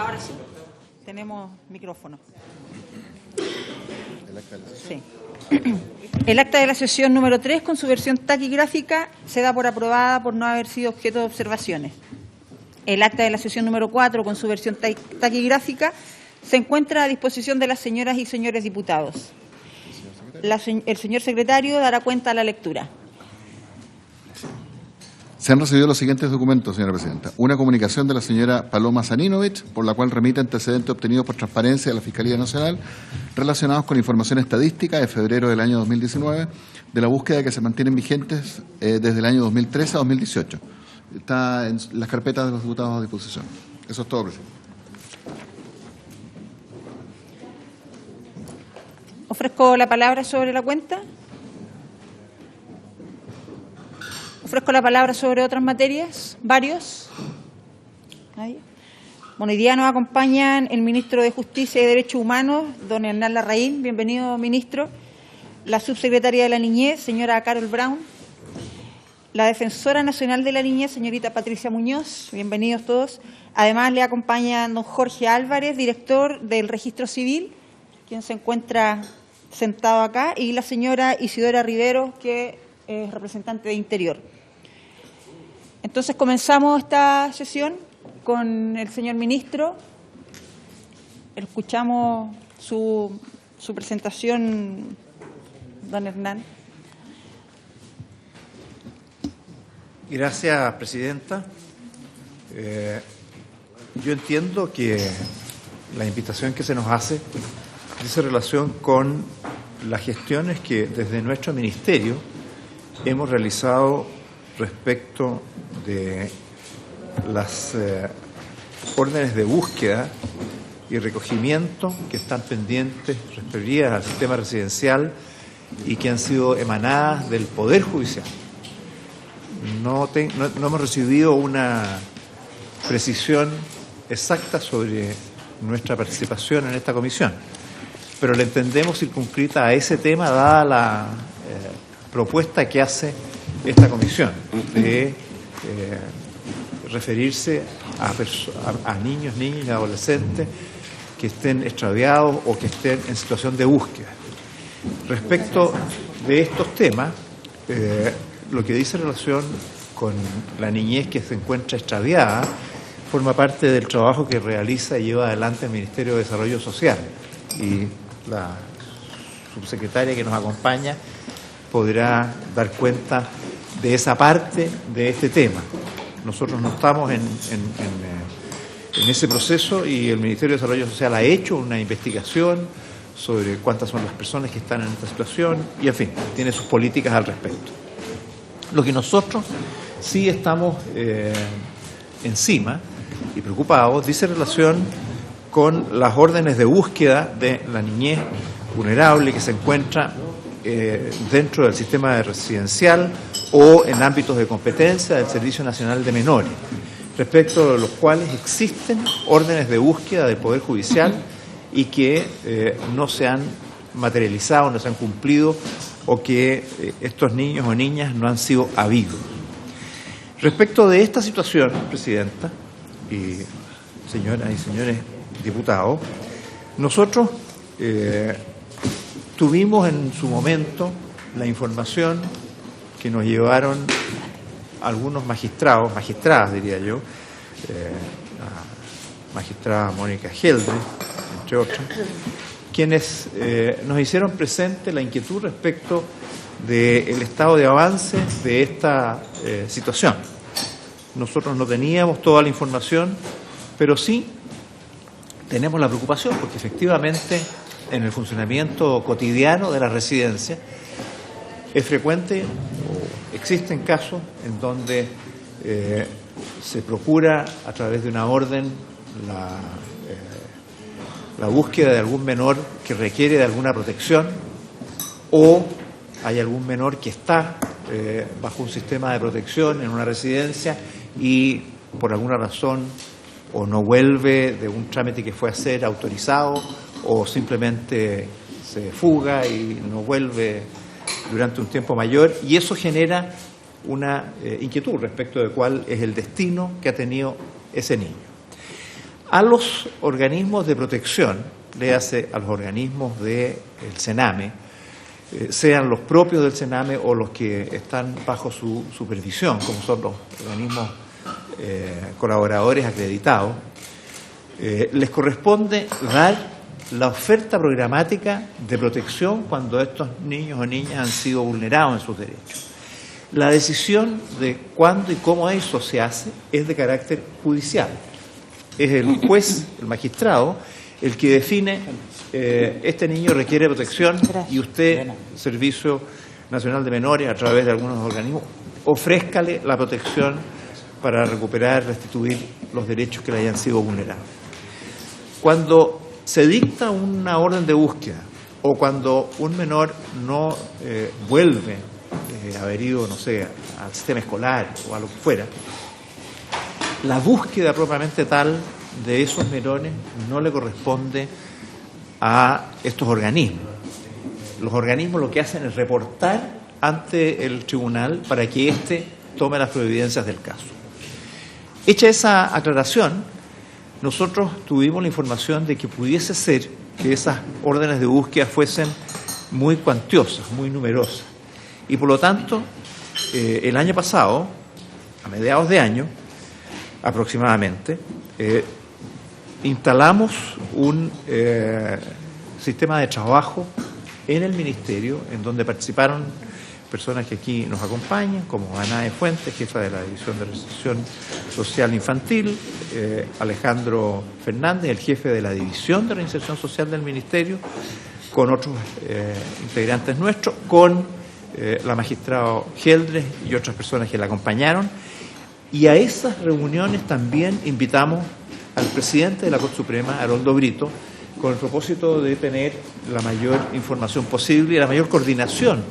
Ahora sí, tenemos micrófono. Sí. El acta de la sesión número 3, con su versión taquigráfica, se da por aprobada por no haber sido objeto de observaciones. El acta de la sesión número 4, con su versión taquigráfica, se encuentra a disposición de las señoras y señores diputados. El señor secretario dará cuenta de la lectura. Se han recibido los siguientes documentos, señora presidenta. Una comunicación de la señora Paloma Saninovich, por la cual remite antecedentes obtenidos por transparencia de la Fiscalía Nacional relacionados con información estadística de febrero del año 2019 de la búsqueda que se mantienen vigentes desde el año 2013 a 2018. Está en las carpetas de los diputados a disposición. Eso es todo, presidente. Ofrezco la palabra sobre la cuenta. Ofrezco la palabra sobre otras materias. ¿Varios? ¿Nadie? Bueno, hoy día nos acompañan el ministro de Justicia y Derechos Humanos, don Hernán Larraín. Bienvenido, ministro. La subsecretaria de la Niñez, señora Carol Brown. La defensora nacional de la Niñez, señorita Patricia Muñoz. Bienvenidos todos. Además, le acompañan don Jorge Álvarez, director del Registro Civil, quien se encuentra sentado acá, y la señora Isidora Rivero, que es representante de Interior. Entonces comenzamos esta sesión con el señor ministro. Escuchamos su presentación, don Hernán. Gracias, presidenta. Yo entiendo que la invitación que se nos hace dice relación con las gestiones que desde nuestro ministerio hemos realizado respecto de las órdenes de búsqueda y recogimiento que están pendientes referidas al sistema residencial y que han sido emanadas del Poder Judicial. No hemos recibido una precisión exacta sobre nuestra participación en esta comisión, pero la entendemos circunscrita a ese tema, dada la propuesta que hace esta comisión de referirse a niños, niñas y adolescentes que estén extraviados o que estén en situación de búsqueda. Respecto de estos temas, lo que dice relación con la niñez que se encuentra extraviada forma parte del trabajo que realiza y lleva adelante el Ministerio de Desarrollo Social, y la subsecretaria que nos acompaña podrá dar cuenta de esa parte de este tema. Nosotros no estamos en ese proceso, y el Ministerio de Desarrollo Social ha hecho una investigación sobre cuántas son las personas que están en esta situación y, en fin, tiene sus políticas al respecto. Lo que nosotros sí estamos encima y preocupados dice relación con las órdenes de búsqueda de la niñez vulnerable que se encuentra dentro del sistema residencial o en ámbitos de competencia del Servicio Nacional de Menores, respecto de los cuales existen órdenes de búsqueda del Poder Judicial y que no se han materializado, no se han cumplido, o que estos niños o niñas no han sido habidos. Respecto de esta situación, presidenta y señoras y señores diputados, nosotros tuvimos en su momento la información que nos llevaron algunos magistradas diría yo, la magistrada Mónica Geldre, entre otros, quienes nos hicieron presente la inquietud respecto del estado de avance de esta situación. Nosotros no teníamos toda la información, pero sí tenemos la preocupación porque efectivamente en el funcionamiento cotidiano de la residencia es frecuente o existen casos en donde se procura a través de una orden la búsqueda de algún menor que requiere de alguna protección, o hay algún menor que está bajo un sistema de protección en una residencia y por alguna razón o no vuelve de un trámite que fue a hacer autorizado, o simplemente se fuga y no vuelve durante un tiempo mayor, y eso genera una inquietud respecto de cuál es el destino que ha tenido ese niño. A los organismos de protección, léase a los organismos del Sename, sean los propios del Sename o los que están bajo su supervisión, como son los organismos colaboradores acreditados, les corresponde dar la oferta programática de protección cuando estos niños o niñas han sido vulnerados en sus derechos. La decisión de cuándo y cómo eso se hace es de carácter judicial. Es el juez, el magistrado, el que define este niño requiere protección y usted, Servicio Nacional de Menores, a través de algunos organismos, ofrézcale la protección para recuperar, restituir los derechos que le hayan sido vulnerados. Cuando se dicta una orden de búsqueda o cuando un menor no vuelve haber ido, no sé, al sistema escolar o a lo que fuera, la búsqueda propiamente tal de esos menores no le corresponde a estos organismos. Los organismos lo que hacen es reportar ante el tribunal para que éste tome las providencias del caso. Hecha esa aclaración, nosotros tuvimos la información de que pudiese ser que esas órdenes de búsqueda fuesen muy cuantiosas, muy numerosas. Y por lo tanto, el año pasado, a mediados de año aproximadamente, instalamos un sistema de trabajo en el Ministerio, en donde participaron personas que aquí nos acompañan, como Anae Fuentes, jefa de la División de Reinserción Social Infantil, Alejandro Fernández, el jefe de la División de Reinserción Social del Ministerio, con otros integrantes nuestros, con la magistrada Geldres y otras personas que la acompañaron. Y a esas reuniones también invitamos al presidente de la Corte Suprema, Haroldo Brito, con el propósito de tener la mayor información posible y la mayor coordinación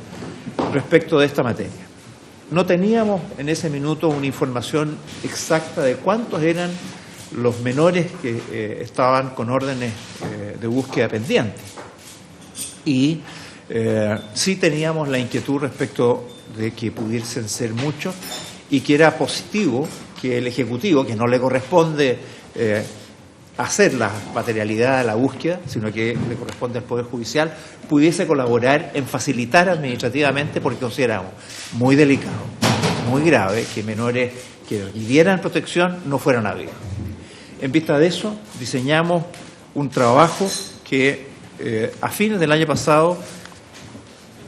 respecto de esta materia. No teníamos en ese minuto una información exacta de cuántos eran los menores que estaban con órdenes de búsqueda pendientes. Y sí teníamos la inquietud respecto de que pudiesen ser muchos y que era positivo que el Ejecutivo, que no le corresponde hacer la materialidad de la búsqueda, sino que le corresponde al Poder Judicial, pudiese colaborar en facilitar administrativamente, porque consideramos muy delicado, muy grave, que menores que pidieran protección no fueran habidos. En vista de eso, diseñamos un trabajo que a fines del año pasado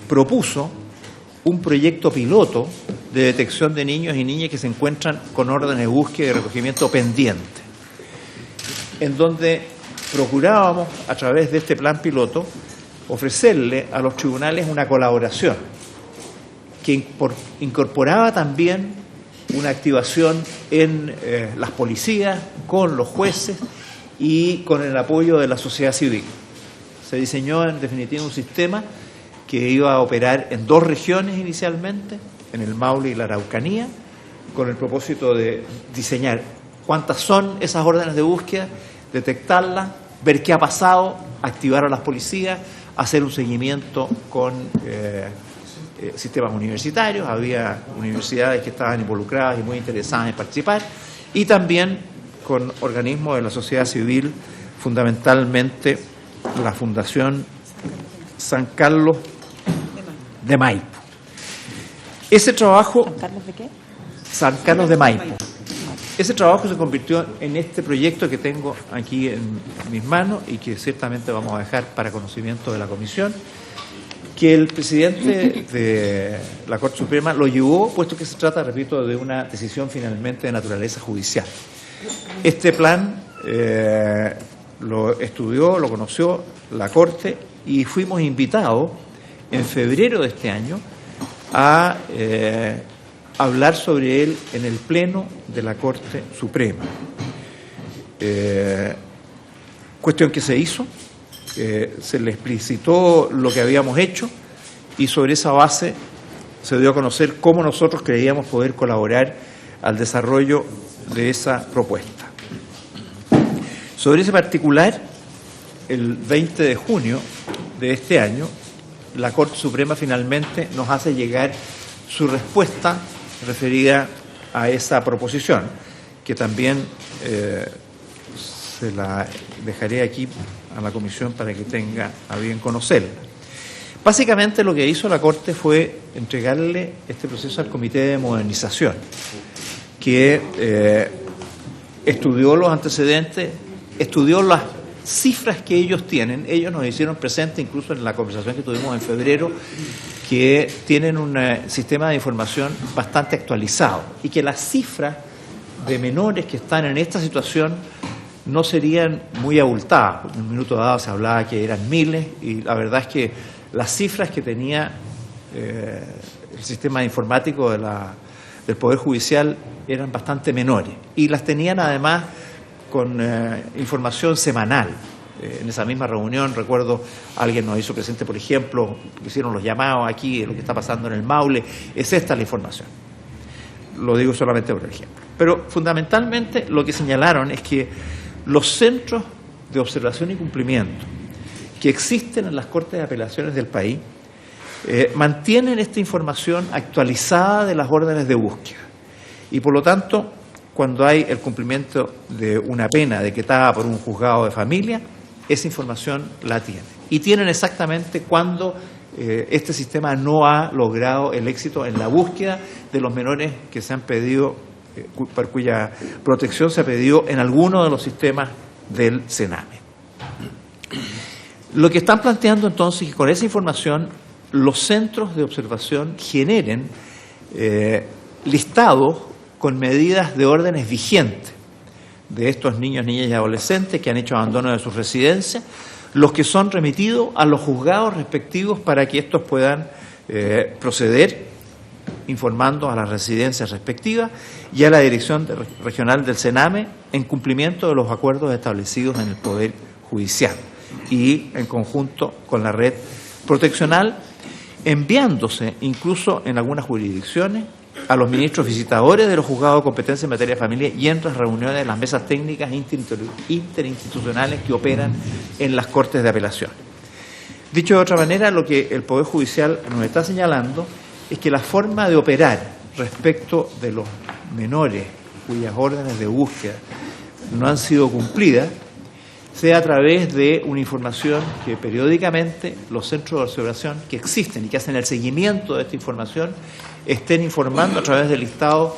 propuso un proyecto piloto de detección de niños y niñas que se encuentran con órdenes de búsqueda y recogimiento pendiente, en donde procurábamos, a través de este plan piloto, ofrecerle a los tribunales una colaboración que incorporaba también una activación en las policías, con los jueces y con el apoyo de la sociedad civil. Se diseñó en definitiva un sistema que iba a operar en 2 regiones inicialmente, en el Maule y la Araucanía, con el propósito de diseñar cuántas son esas órdenes de búsqueda, detectarlas, ver qué ha pasado, activar a las policías, hacer un seguimiento con sistemas universitarios. Había universidades que estaban involucradas y muy interesadas en participar, y también con organismos de la sociedad civil, fundamentalmente la Fundación San Carlos de Maipo. Ese trabajo... ¿San Carlos de qué? San Carlos de Maipo. Ese trabajo se convirtió en este proyecto que tengo aquí en mis manos y que ciertamente vamos a dejar para conocimiento de la Comisión, que el presidente de la Corte Suprema lo llevó, puesto que se trata, repito, de una decisión finalmente de naturaleza judicial. Este plan lo estudió, lo conoció la Corte y fuimos invitados en febrero de este año a hablar sobre él en el Pleno de la Corte Suprema. Cuestión que se hizo, se le explicitó lo que habíamos hecho y sobre esa base se dio a conocer cómo nosotros creíamos poder colaborar al desarrollo de esa propuesta. Sobre ese particular, el 20 de junio de este año, la Corte Suprema finalmente nos hace llegar su respuesta referida a esa proposición, que también se la dejaré aquí a la comisión para que tenga a bien conocerla. Básicamente lo que hizo la Corte fue entregarle este proceso al Comité de Modernización, que estudió los antecedentes, estudió las cifras que ellos tienen. Ellos nos hicieron presente, incluso en la conversación que tuvimos en febrero, que tienen un sistema de información bastante actualizado y que las cifras de menores que están en esta situación no serían muy abultadas. En un minuto dado se hablaba que eran miles y la verdad es que las cifras que tenía el sistema informático del Poder Judicial eran bastante menores y las tenían además con información semanal. En esa misma reunión, recuerdo, alguien nos hizo presente, por ejemplo, hicieron los llamados aquí de lo que está pasando en el Maule. Es esta la información. Lo digo solamente por ejemplo. Pero fundamentalmente lo que señalaron es que los centros de observación y cumplimiento que existen en las Cortes de Apelaciones del país mantienen esta información actualizada de las órdenes de búsqueda. Y por lo tanto, cuando hay el cumplimiento de una pena decretada por un juzgado de familia, esa información la tienen. Y tienen exactamente cuándo este sistema no ha logrado el éxito en la búsqueda de los menores que se han pedido, por cuya protección se ha pedido en alguno de los sistemas del Sename. Lo que están planteando entonces es que con esa información los centros de observación generen listados con medidas de órdenes vigentes de estos niños, niñas y adolescentes que han hecho abandono de sus residencias, los que son remitidos a los juzgados respectivos para que estos puedan proceder informando a las residencias respectivas y a la Dirección Regional del Sename en cumplimiento de los acuerdos establecidos en el Poder Judicial y en conjunto con la red proteccional, enviándose incluso en algunas jurisdicciones a los ministros visitadores de los juzgados de competencia en materia de familia y en las reuniones de las mesas técnicas interinstitucionales que operan en las Cortes de Apelación. Dicho de otra manera, lo que el Poder Judicial nos está señalando es que la forma de operar respecto de los menores cuyas órdenes de búsqueda no han sido cumplidas sea a través de una información que periódicamente los centros de observación que existen y que hacen el seguimiento de esta información estén informando a través del listado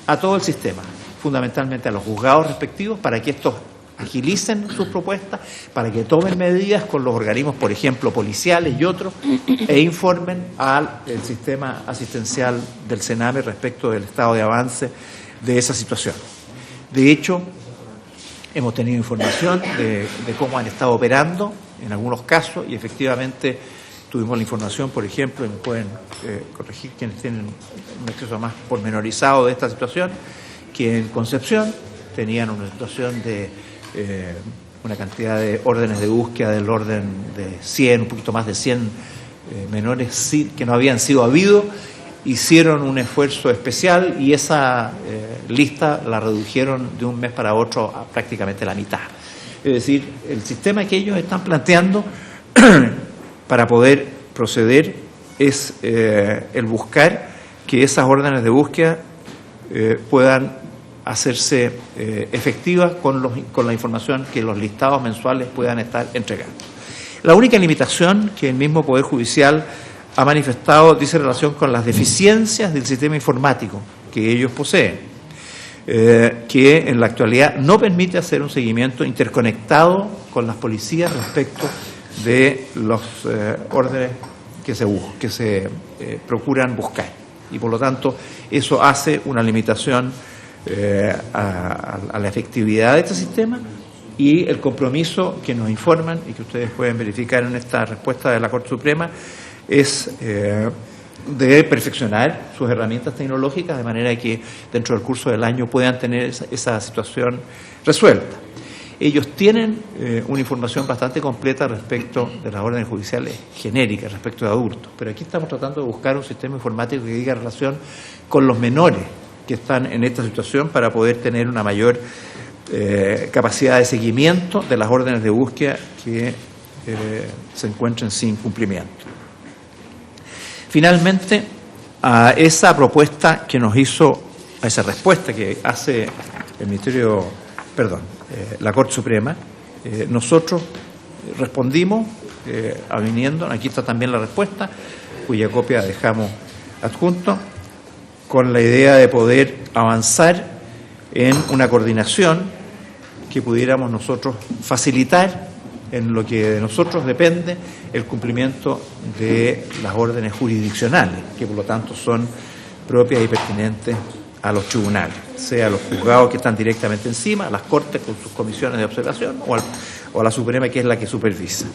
a todo el sistema, fundamentalmente a los juzgados respectivos, para que estos agilicen sus propuestas, para que tomen medidas con los organismos, por ejemplo, policiales y otros, e informen al sistema asistencial del Sename respecto del estado de avance de esa situación. De hecho, hemos tenido información de cómo han estado operando en algunos casos y efectivamente tuvimos la información, por ejemplo, y me pueden corregir quienes tienen un acceso más pormenorizado de esta situación, que en Concepción tenían una situación de una cantidad de órdenes de búsqueda del orden de 100, un poquito más de 100 menores que no habían sido habidos, hicieron un esfuerzo especial y esa lista la redujeron de un mes para otro a prácticamente la mitad. Es decir, el sistema que ellos están planteando para poder proceder es el buscar que esas órdenes de búsqueda puedan hacerse efectivas con la información que los listados mensuales puedan estar entregando. La única limitación que el mismo Poder Judicial ha manifestado dice relación con las deficiencias del sistema informático que ellos poseen, que en la actualidad no permite hacer un seguimiento interconectado con las policías respecto de los órdenes que se procuran buscar. Y por lo tanto, eso hace una limitación a la efectividad de este sistema y el compromiso que nos informan y que ustedes pueden verificar en esta respuesta de la Corte Suprema es de perfeccionar sus herramientas tecnológicas de manera que dentro del curso del año puedan tener esa situación resuelta. Ellos tienen una información bastante completa respecto de las órdenes judiciales genéricas, respecto de adultos, pero aquí estamos tratando de buscar un sistema informático que diga relación con los menores que están en esta situación para poder tener una mayor capacidad de seguimiento de las órdenes de búsqueda que se encuentren sin cumplimiento. Finalmente, a esa propuesta que nos hizo, a esa respuesta que hace el Ministerio, perdón, la Corte Suprema. Nosotros respondimos, aviniendo, aquí está también la respuesta, cuya copia dejamos adjunto, con la idea de poder avanzar en una coordinación que pudiéramos nosotros facilitar en lo que de nosotros depende el cumplimiento de las órdenes jurisdiccionales, que por lo tanto son propias y pertinentes a los tribunales, sea a los juzgados que están directamente encima, a las Cortes con sus comisiones de observación o a la Suprema, que es la que supervisa.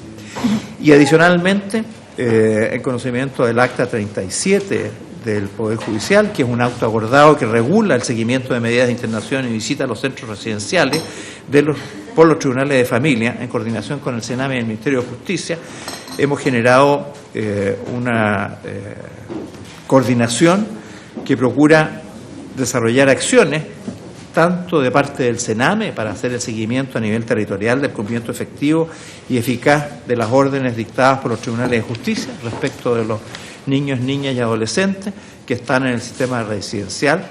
Y adicionalmente, en conocimiento del acta 37 del Poder Judicial, que es un auto acordado que regula el seguimiento de medidas de internación y visita a los centros residenciales por los tribunales de familia, en coordinación con el Sename y el Ministerio de Justicia, hemos generado una coordinación que procura desarrollar acciones tanto de parte del Sename para hacer el seguimiento a nivel territorial del cumplimiento efectivo y eficaz de las órdenes dictadas por los tribunales de justicia respecto de los niños, niñas y adolescentes que están en el sistema residencial,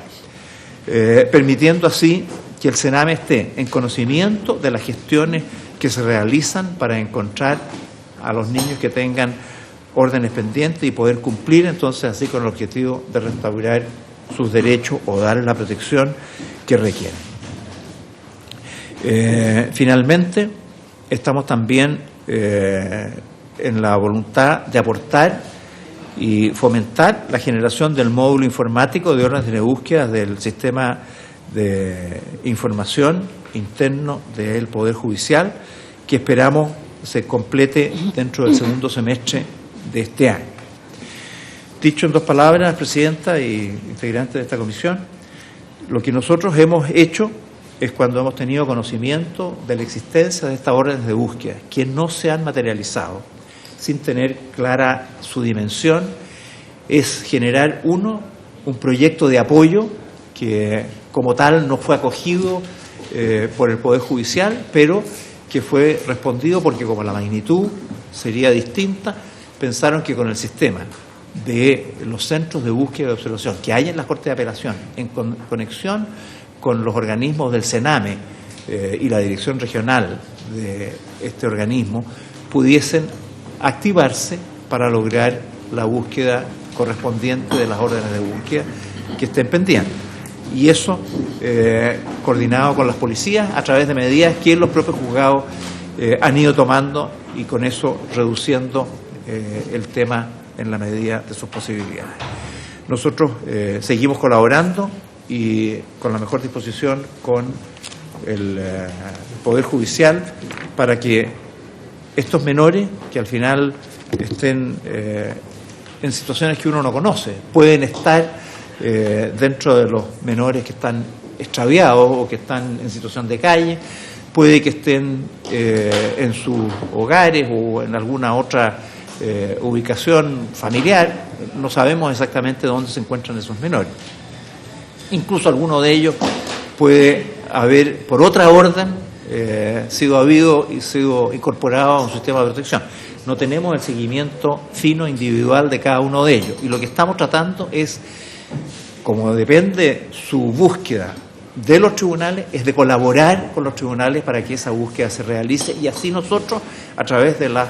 permitiendo así que el Sename esté en conocimiento de las gestiones que se realizan para encontrar a los niños que tengan órdenes pendientes y poder cumplir entonces así con el objetivo de restaurar sus derechos o darles la protección que requieren. Finalmente, estamos también en la voluntad de aportar y fomentar la generación del módulo informático de órdenes de búsqueda del sistema de información interno del Poder Judicial, que esperamos se complete dentro del segundo semestre de este año. Dicho en dos palabras, Presidenta y integrantes de esta comisión, lo que nosotros hemos hecho es, cuando hemos tenido conocimiento de la existencia de estas órdenes de búsqueda, que no se han materializado, sin tener clara su dimensión, es generar un proyecto de apoyo que como tal no fue acogido por el Poder Judicial, pero que fue respondido porque como la magnitud sería distinta, pensaron que con el sistema de los centros de búsqueda y observación que hay en las Cortes de Apelación, en conexión con los organismos del Sename y la dirección regional de este organismo, pudiesen activarse para lograr la búsqueda correspondiente de las órdenes de búsqueda que estén pendientes. Y eso coordinado con las policías a través de medidas que los propios juzgados han ido tomando, y con eso reduciendo el tema en la medida de sus posibilidades. Nosotros seguimos colaborando y con la mejor disposición con el Poder Judicial para que estos menores, que al final estén en situaciones que uno no conoce, pueden estar dentro de los menores que están extraviados o que están en situación de calle, puede que estén en sus hogares o en alguna otra ubicación familiar, no sabemos exactamente dónde se encuentran esos menores. Incluso alguno de ellos puede haber, por otra orden, sido habido y sido incorporado a un sistema de protección. No tenemos el seguimiento fino individual de cada uno de ellos, y lo que estamos tratando es, como depende su búsqueda de los tribunales, es de colaborar con los tribunales para que esa búsqueda se realice, y así nosotros, a través de las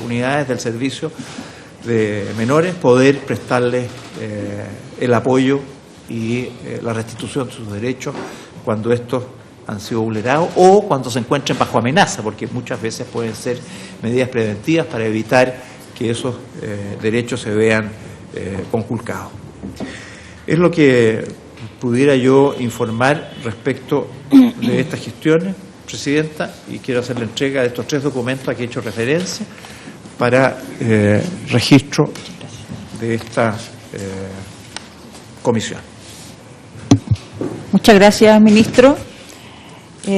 unidades del servicio de menores, poder prestarles el apoyo y la restitución de sus derechos cuando estos han sido vulnerados o cuando se encuentren bajo amenaza, porque muchas veces pueden ser medidas preventivas para evitar que esos derechos se vean conculcados. Es lo que pudiera yo informar respecto de estas gestiones, Presidenta, y quiero hacer la entrega de estos 3 documentos a que he hecho referencia para registro de esta comisión. Muchas gracias, ministro.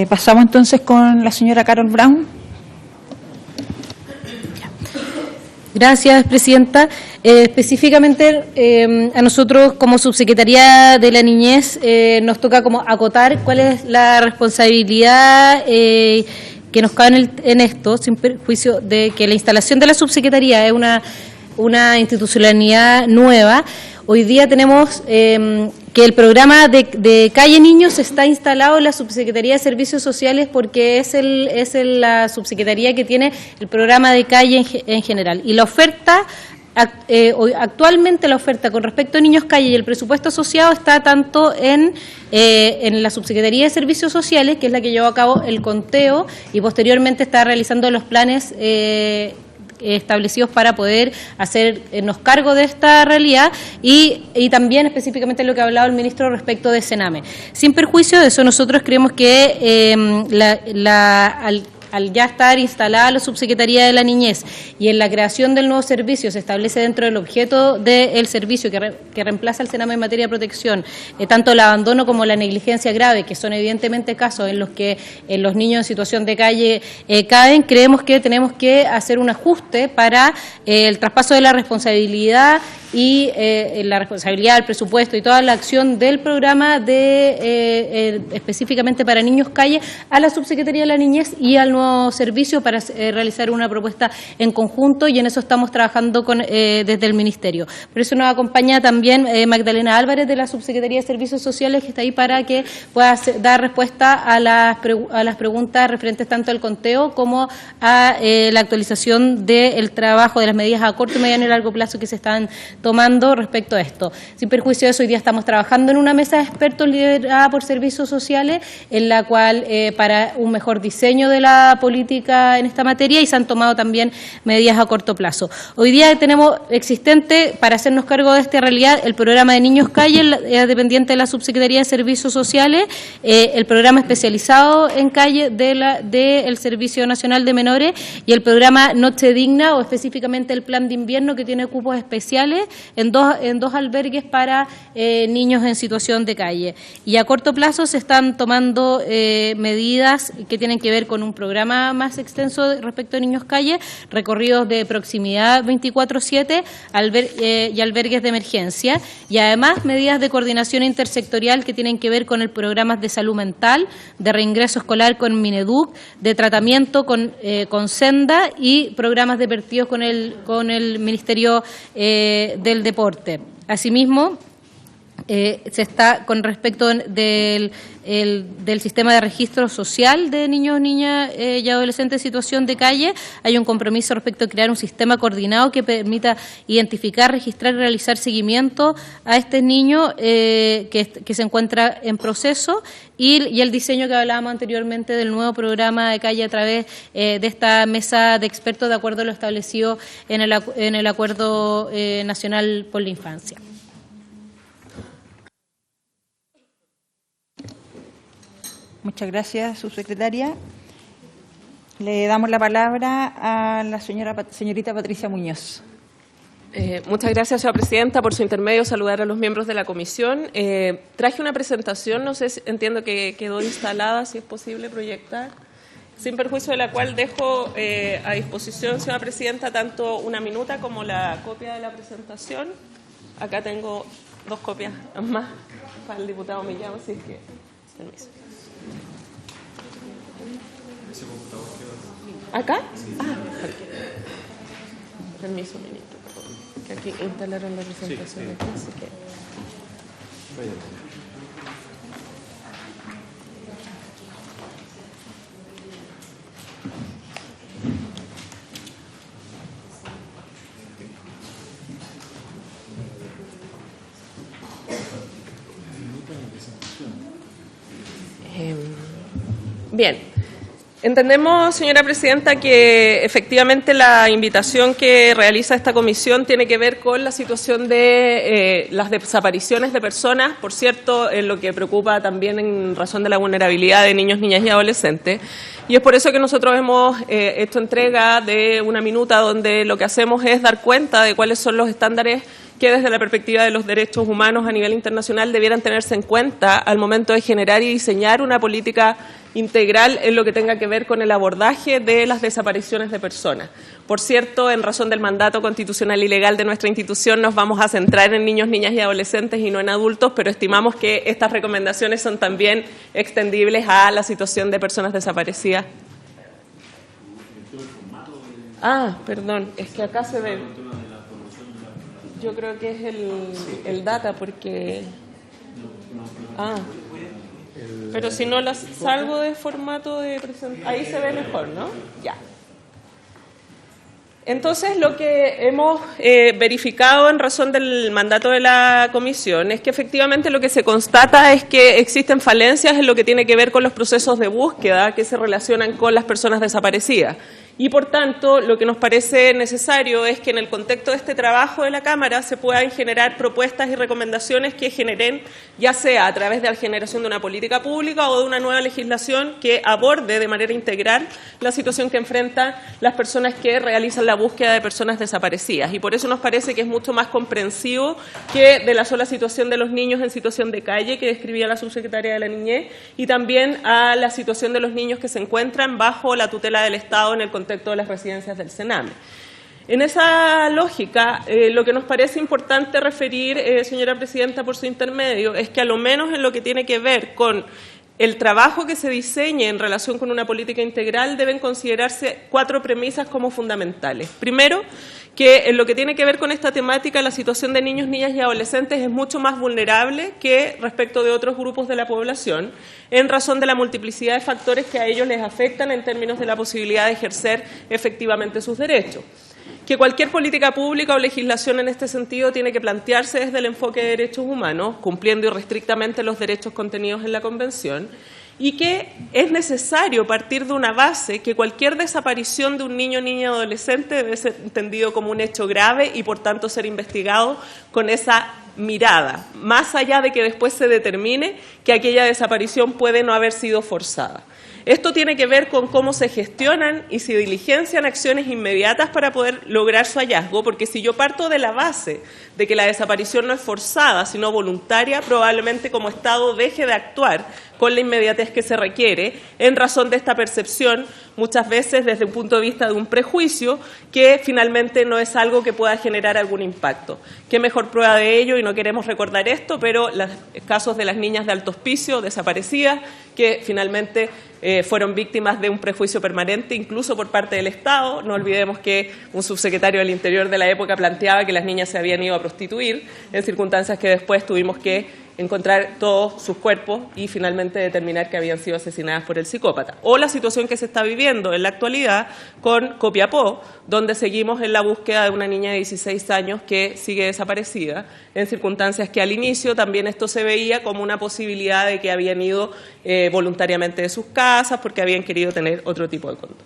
Pasamos entonces con la señora Carol Brown. Gracias, Presidenta. Específicamente a nosotros como Subsecretaría de la Niñez nos toca como acotar cuál es la responsabilidad que nos cae en esto, sin perjuicio de que la instalación de la Subsecretaría es una institucionalidad nueva. Hoy día tenemos que el programa de Calle Niños está instalado en la Subsecretaría de Servicios Sociales porque es la subsecretaría que tiene el programa de calle en general. Y la oferta, actualmente la oferta con respecto a Niños Calle y el presupuesto asociado está tanto en la Subsecretaría de Servicios Sociales, que es la que llevó a cabo el conteo, y posteriormente está realizando los planes establecidos para poder hacernos cargo de esta realidad y también específicamente lo que ha hablado el ministro respecto de Sename. Sin perjuicio de eso, nosotros creemos que al ya estar instalada la Subsecretaría de la Niñez y en la creación del nuevo servicio se establece dentro del objeto del servicio que reemplaza al Sename en materia de protección, tanto el abandono como la negligencia grave, que son evidentemente casos en los que los niños en situación de calle caen. Creemos que tenemos que hacer un ajuste para el traspaso de la responsabilidad y la responsabilidad del presupuesto y toda la acción del programa específicamente para Niños Calle a la Subsecretaría de la Niñez y al nuevo servicio para realizar una propuesta en conjunto, y en eso estamos trabajando desde el Ministerio. Por eso nos acompaña también Magdalena Álvarez de la Subsecretaría de Servicios Sociales, que está ahí para que pueda dar respuesta a las preguntas referentes tanto al conteo como a la actualización del trabajo de las medidas a corto, mediano y largo plazo que se están tomando respecto a esto. Sin perjuicio de eso, hoy día estamos trabajando en una mesa de expertos liderada por Servicios Sociales, en la cual para un mejor diseño de la política en esta materia, y se han tomado también medidas a corto plazo. Hoy día tenemos existente, para hacernos cargo de esta realidad, el programa de Niños Calle, dependiente de la Subsecretaría de Servicios Sociales, el programa especializado en calle del Servicio Nacional de Menores y el programa Noche Digna, o específicamente el plan de invierno, que tiene cupos especiales en dos albergues para niños en situación de calle. Y a corto plazo se están tomando medidas que tienen que ver con un programa más extenso respecto a Niños Calle, recorridos de proximidad 24/7 y albergues de emergencia, y además medidas de coordinación intersectorial que tienen que ver con el programas de salud mental, de reingreso escolar con Mineduc, de tratamiento con Senda, y programas de partidos con el Ministerio del Deporte. Asimismo, se está con respecto del sistema de registro social de niños, niñas y adolescentes en situación de calle. Hay un compromiso respecto a crear un sistema coordinado que permita identificar, registrar y realizar seguimiento a este niño que se encuentra en proceso, y el diseño que hablábamos anteriormente del nuevo programa de calle a través de esta mesa de expertos, de acuerdo a lo establecido en el Acuerdo Nacional por la Infancia. Muchas gracias, subsecretaria. Le damos la palabra a la señorita Patricia Muñoz. Muchas gracias, señora presidenta. Por su intermedio, saludar a los miembros de la comisión. Traje una presentación, no sé si entiendo que quedó instalada, si es posible proyectar, sin perjuicio de la cual dejo a disposición, señora presidenta, tanto una minuta como la copia de la presentación. Acá tengo 2 copias más para el diputado Millán, así que permiso. ¿Acá? Ah, permiso, ministro, que aquí instalaron la presentación. Sí, aquí, así que... Bien. Entendemos, señora presidenta, que efectivamente la invitación que realiza esta comisión tiene que ver con la situación de las desapariciones de personas, por cierto, en lo que preocupa también en razón de la vulnerabilidad de niños, niñas y adolescentes. Y es por eso que nosotros hemos hecho entrega de una minuta donde lo que hacemos es dar cuenta de cuáles son los estándares que desde la perspectiva de los derechos humanos a nivel internacional debieran tenerse en cuenta al momento de generar y diseñar una política integral en lo que tenga que ver con el abordaje de las desapariciones de personas. Por cierto, en razón del mandato constitucional y legal de nuestra institución, nos vamos a centrar en niños, niñas y adolescentes y no en adultos, pero estimamos que estas recomendaciones son también extendibles a la situación de personas desaparecidas. Ah, perdón, es que acá se ve. Yo creo que es el data, porque... Ah. Pero si no las salgo de formato de presentación, ahí se ve mejor, ¿no? Ya. Entonces, lo que hemos verificado en razón del mandato de la comisión es que efectivamente lo que se constata es que existen falencias en lo que tiene que ver con los procesos de búsqueda que se relacionan con las personas desaparecidas. Y, por tanto, lo que nos parece necesario es que en el contexto de este trabajo de la Cámara se puedan generar propuestas y recomendaciones que generen, ya sea a través de la generación de una política pública o de una nueva legislación que aborde de manera integral la situación que enfrentan las personas que realizan la búsqueda de personas desaparecidas. Y por eso nos parece que es mucho más comprensivo que de la sola situación de los niños en situación de calle que describía la subsecretaria de la Niñez, y también a la situación de los niños que se encuentran bajo la tutela del Estado en el contexto de las residencias del Sename. En esa lógica, lo que nos parece importante referir, señora presidenta, por su intermedio, es que a lo menos en lo que tiene que ver con el trabajo que se diseñe en relación con una política integral deben considerarse 4 premisas como fundamentales. Primero, que en lo que tiene que ver con esta temática, la situación de niños, niñas y adolescentes es mucho más vulnerable que respecto de otros grupos de la población, en razón de la multiplicidad de factores que a ellos les afectan en términos de la posibilidad de ejercer efectivamente sus derechos. Que cualquier política pública o legislación en este sentido tiene que plantearse desde el enfoque de derechos humanos, cumpliendo irrestrictamente los derechos contenidos en la Convención, y que es necesario partir de una base que cualquier desaparición de un niño, niña o adolescente debe ser entendido como un hecho grave y, por tanto, ser investigado con esa mirada, más allá de que después se determine que aquella desaparición puede no haber sido forzada. Esto tiene que ver con cómo se gestionan y se diligencian acciones inmediatas para poder lograr su hallazgo, porque si yo parto de la base de que la desaparición no es forzada, sino voluntaria, probablemente como Estado deje de actuar con la inmediatez que se requiere, en razón de esta percepción, muchas veces desde un punto de vista de un prejuicio, que finalmente no es algo que pueda generar algún impacto. ¿Qué mejor prueba de ello? Y no queremos recordar esto, pero los casos de las niñas de Alto Hospicio desaparecidas, que finalmente fueron víctimas de un prejuicio permanente, incluso por parte del Estado. No olvidemos que un subsecretario del Interior de la época planteaba que las niñas se habían ido a prostituir, en circunstancias que después tuvimos que encontrar todos sus cuerpos y finalmente determinar que habían sido asesinadas por el psicópata. O la situación que se está viviendo en la actualidad con Copiapó, donde seguimos en la búsqueda de una niña de 16 años que sigue desaparecida, en circunstancias que al inicio también esto se veía como una posibilidad de que habían ido voluntariamente de sus casas porque habían querido tener otro tipo de conducta.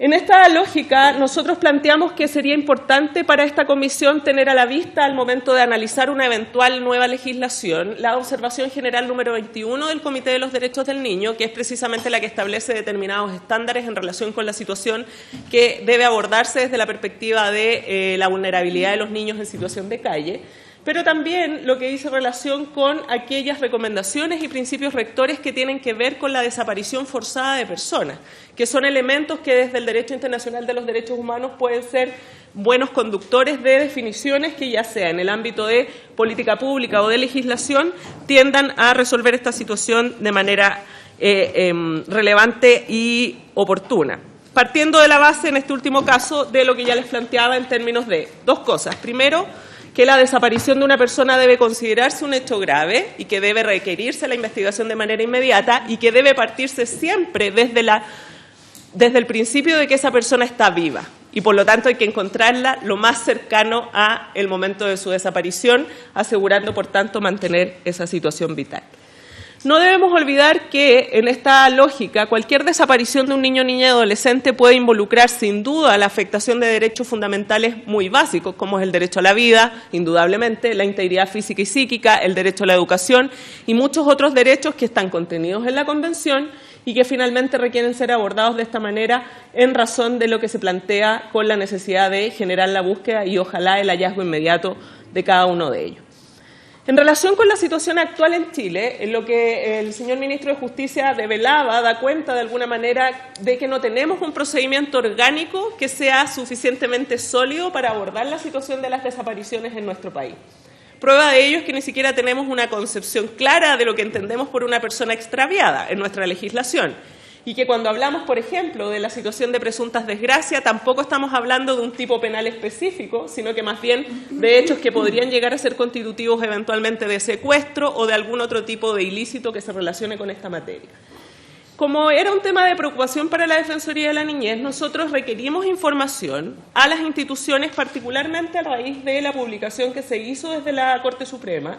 En esta lógica, nosotros planteamos que sería importante para esta comisión tener a la vista, al momento de analizar una eventual nueva legislación, la observación general número 21 del Comité de los Derechos del Niño, que es precisamente la que establece determinados estándares en relación con la situación que debe abordarse desde la perspectiva de la vulnerabilidad de los niños en situación de calle, pero también lo que dice relación con aquellas recomendaciones y principios rectores que tienen que ver con la desaparición forzada de personas, que son elementos que desde el Derecho Internacional de los Derechos Humanos pueden ser buenos conductores de definiciones que, ya sea en el ámbito de política pública o de legislación, tiendan a resolver esta situación de manera relevante y oportuna. Partiendo de la base, en este último caso, de lo que ya les planteaba en términos de 2 cosas. Primero, que la desaparición de una persona debe considerarse un hecho grave y que debe requerirse la investigación de manera inmediata y que debe partirse siempre desde el principio de que esa persona está viva y por lo tanto hay que encontrarla lo más cercano a el momento de su desaparición, asegurando por tanto mantener esa situación vital. No debemos olvidar que en esta lógica cualquier desaparición de un niño, niña y adolescente puede involucrar sin duda la afectación de derechos fundamentales muy básicos, como es el derecho a la vida, indudablemente, la integridad física y psíquica, el derecho a la educación y muchos otros derechos que están contenidos en la Convención y que finalmente requieren ser abordados de esta manera en razón de lo que se plantea con la necesidad de generar la búsqueda y ojalá el hallazgo inmediato de cada uno de ellos. En relación con la situación actual en Chile, en lo que el señor ministro de Justicia develaba, da cuenta de alguna manera de que no tenemos un procedimiento orgánico que sea suficientemente sólido para abordar la situación de las desapariciones en nuestro país. Prueba de ello es que ni siquiera tenemos una concepción clara de lo que entendemos por una persona extraviada en nuestra legislación. y que cuando hablamos, por ejemplo, de la situación de presuntas desgracias, tampoco estamos hablando de un tipo penal específico, sino que más bien de hechos que podrían llegar a ser constitutivos eventualmente de secuestro o de algún otro tipo de ilícito que se relacione con esta materia. Como era un tema de preocupación para la Defensoría de la Niñez, nosotros requerimos información a las instituciones, particularmente a raíz de la publicación que se hizo desde la Corte Suprema,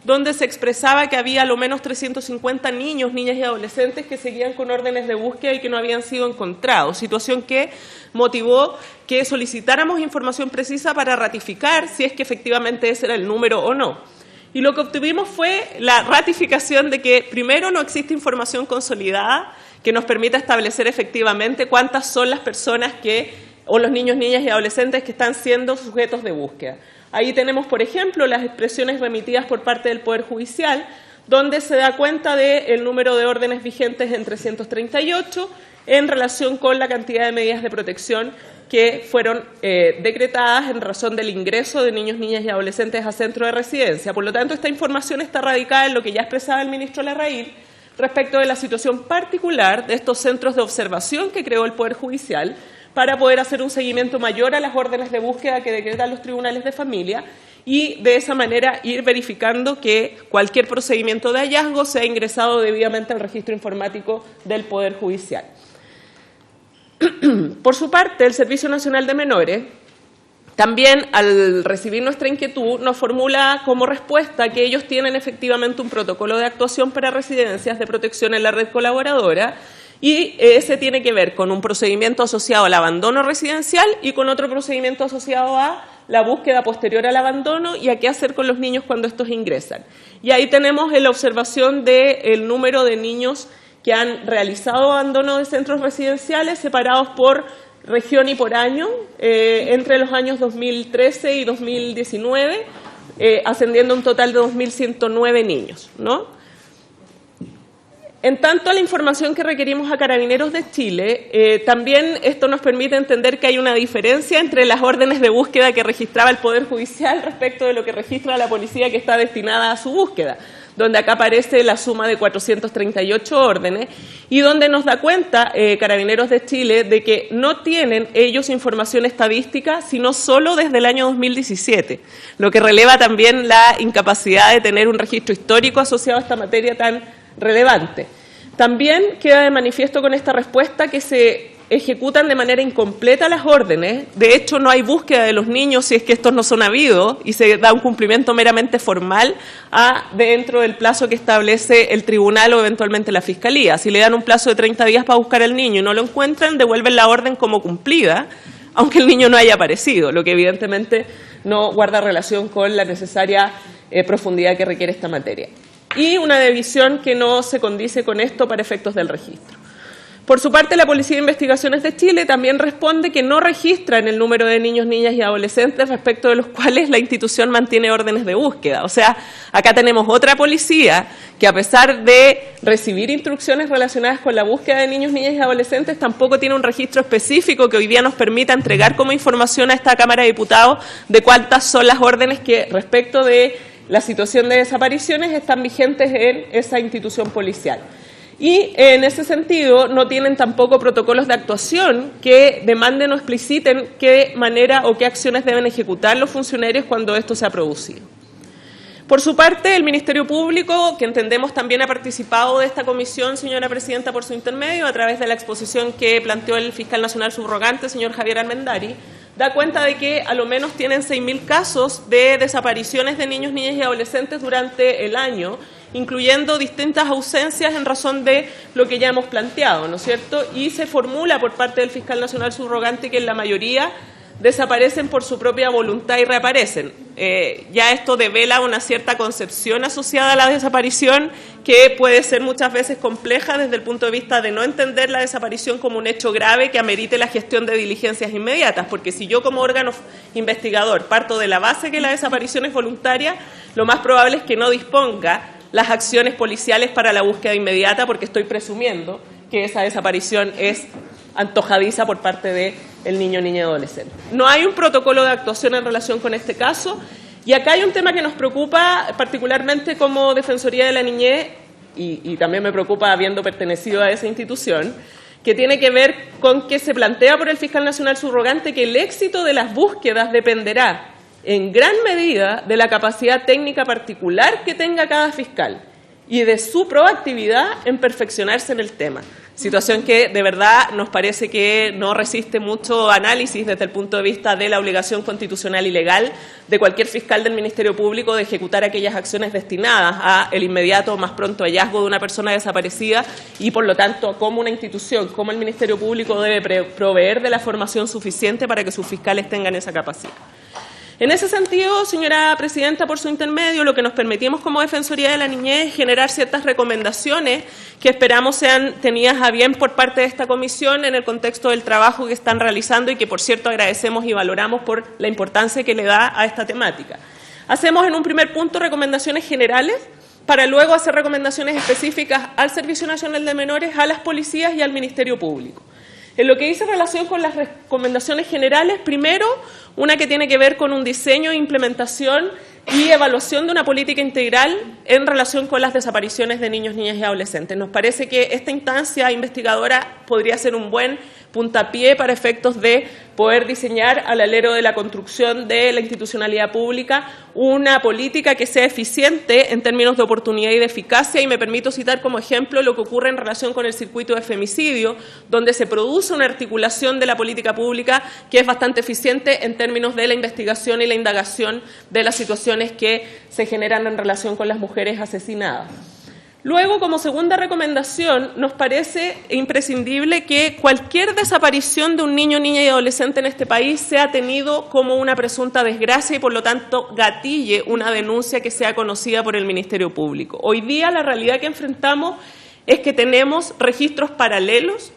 donde se expresaba que había a lo menos 350 niños, niñas y adolescentes que seguían con órdenes de búsqueda y que no habían sido encontrados, situación que motivó que solicitáramos información precisa para ratificar si es que efectivamente ese era el número o no. Y lo que obtuvimos fue la ratificación de que, primero, no existe información consolidada que nos permita establecer efectivamente cuántas son las personas o los niños, niñas y adolescentes que están siendo sujetos de búsqueda. Ahí tenemos, por ejemplo, las expresiones remitidas por parte del Poder Judicial, donde se da cuenta del número de órdenes vigentes en 338 en relación con la cantidad de medidas de protección que fueron decretadas en razón del ingreso de niños, niñas y adolescentes a centro de residencia. Por lo tanto, esta información está radicada en lo que ya expresaba el ministro Larraín respecto de la situación particular de estos centros de observación que creó el Poder Judicial para poder hacer un seguimiento mayor a las órdenes de búsqueda que decretan los tribunales de familia y de esa manera ir verificando que cualquier procedimiento de hallazgo sea ingresado debidamente al registro informático del Poder Judicial. Por su parte, el Servicio Nacional de Menores también, al recibir nuestra inquietud, nos formula como respuesta que ellos tienen efectivamente un protocolo de actuación para residencias de protección en la red colaboradora y ese tiene que ver con un procedimiento asociado al abandono residencial y con otro procedimiento asociado a la búsqueda posterior al abandono y a qué hacer con los niños cuando estos ingresan. Y ahí tenemos la observación del número de niños que han realizado abandono de centros residenciales separados por región y por año entre los años 2013 y 2019, ascendiendo a un total de 2.109 niños, ¿no? En tanto a la información que requerimos a Carabineros de Chile, también esto nos permite entender que hay una diferencia entre las órdenes de búsqueda que registraba el Poder Judicial respecto de lo que registra la policía que está destinada a su búsqueda, donde acá aparece la suma de 438 órdenes y donde nos da cuenta Carabineros de Chile de que no tienen ellos información estadística, sino solo desde el año 2017, lo que releva también la incapacidad de tener un registro histórico asociado a esta materia tan relevante. También queda de manifiesto con esta respuesta que se ejecutan de manera incompleta las órdenes. De hecho, no hay búsqueda de los niños si es que estos no son habidos y se da un cumplimiento meramente formal dentro del plazo que establece el tribunal o eventualmente la fiscalía. Si le dan un plazo de 30 días para buscar al niño y no lo encuentran, devuelven la orden como cumplida, aunque el niño no haya aparecido, lo que evidentemente no guarda relación con la necesaria profundidad que requiere esta materia. Y una división que no se condice con esto para efectos del registro. Por su parte, la Policía de Investigaciones de Chile también responde que no registran el número de niños, niñas y adolescentes respecto de los cuales la institución mantiene órdenes de búsqueda. O sea, acá tenemos otra policía que, a pesar de recibir instrucciones relacionadas con la búsqueda de niños, niñas y adolescentes, tampoco tiene un registro específico que hoy día nos permita entregar como información a esta Cámara de Diputados de cuántas son las órdenes que respecto de la situación de desapariciones están vigentes en esa institución policial. Y en ese sentido no tienen tampoco protocolos de actuación que demanden o expliciten qué manera o qué acciones deben ejecutar los funcionarios cuando esto se ha producido. Por su parte, el Ministerio Público, que entendemos también ha participado de esta comisión, señora Presidenta, por su intermedio, a través de la exposición que planteó el Fiscal Nacional Subrogante, señor Javier Almendari, da cuenta de que a lo menos tienen 6.000 casos de desapariciones de niños, niñas y adolescentes durante el año, incluyendo distintas ausencias en razón de lo que ya hemos planteado, ¿no es cierto? Y se formula por parte del Fiscal Nacional Subrogante que en la mayoría desaparecen por su propia voluntad y reaparecen. Ya esto devela una cierta concepción asociada a la desaparición que puede ser muchas veces compleja desde el punto de vista de no entender la desaparición como un hecho grave que amerite la gestión de diligencias inmediatas, porque si yo como órgano investigador parto de la base que la desaparición es voluntaria, lo más probable es que no disponga las acciones policiales para la búsqueda inmediata porque estoy presumiendo que esa desaparición es antojadiza por parte del niño, niña y adolescente. No hay un protocolo de actuación en relación con este caso y acá hay un tema que nos preocupa particularmente como Defensoría de la Niñez y también me preocupa habiendo pertenecido a esa institución, que tiene que ver con que se plantea por el fiscal nacional subrogante que el éxito de las búsquedas dependerá en gran medida de la capacidad técnica particular que tenga cada fiscal y de su proactividad en perfeccionarse en el tema. Situación que de verdad nos parece que no resiste mucho análisis desde el punto de vista de la obligación constitucional y legal de cualquier fiscal del Ministerio Público de ejecutar aquellas acciones destinadas a el inmediato o más pronto hallazgo de una persona desaparecida y, por lo tanto, como una institución, como el Ministerio Público debe proveer de la formación suficiente para que sus fiscales tengan esa capacidad. En ese sentido, señora presidenta, por su intermedio, lo que nos permitimos como Defensoría de la Niñez es generar ciertas recomendaciones que esperamos sean tenidas a bien por parte de esta comisión en el contexto del trabajo que están realizando y que, por cierto, agradecemos y valoramos por la importancia que le da a esta temática. Hacemos en un primer punto recomendaciones generales para luego hacer recomendaciones específicas al Servicio Nacional de Menores, a las policías y al Ministerio Público. En lo que dice relación con las recomendaciones generales, primero, una que tiene que ver con un diseño, implementación y evaluación de una política integral en relación con las desapariciones de niños, niñas y adolescentes. Nos parece que esta instancia investigadora podría ser un buen puntapié para efectos de poder diseñar al alero de la construcción de la institucionalidad pública una política que sea eficiente en términos de oportunidad y de eficacia, y me permito citar como ejemplo lo que ocurre en relación con el circuito de femicidio, donde se produce una articulación de la política pública que es bastante eficiente en términos de la investigación y la indagación de las situaciones que se generan en relación con las mujeres asesinadas. Luego, como segunda recomendación, nos parece imprescindible que cualquier desaparición de un niño, niña y adolescente en este país sea tenido como una presunta desgracia y, por lo tanto, gatille una denuncia que sea conocida por el Ministerio Público. Hoy día la realidad que enfrentamos es que tenemos registros paralelos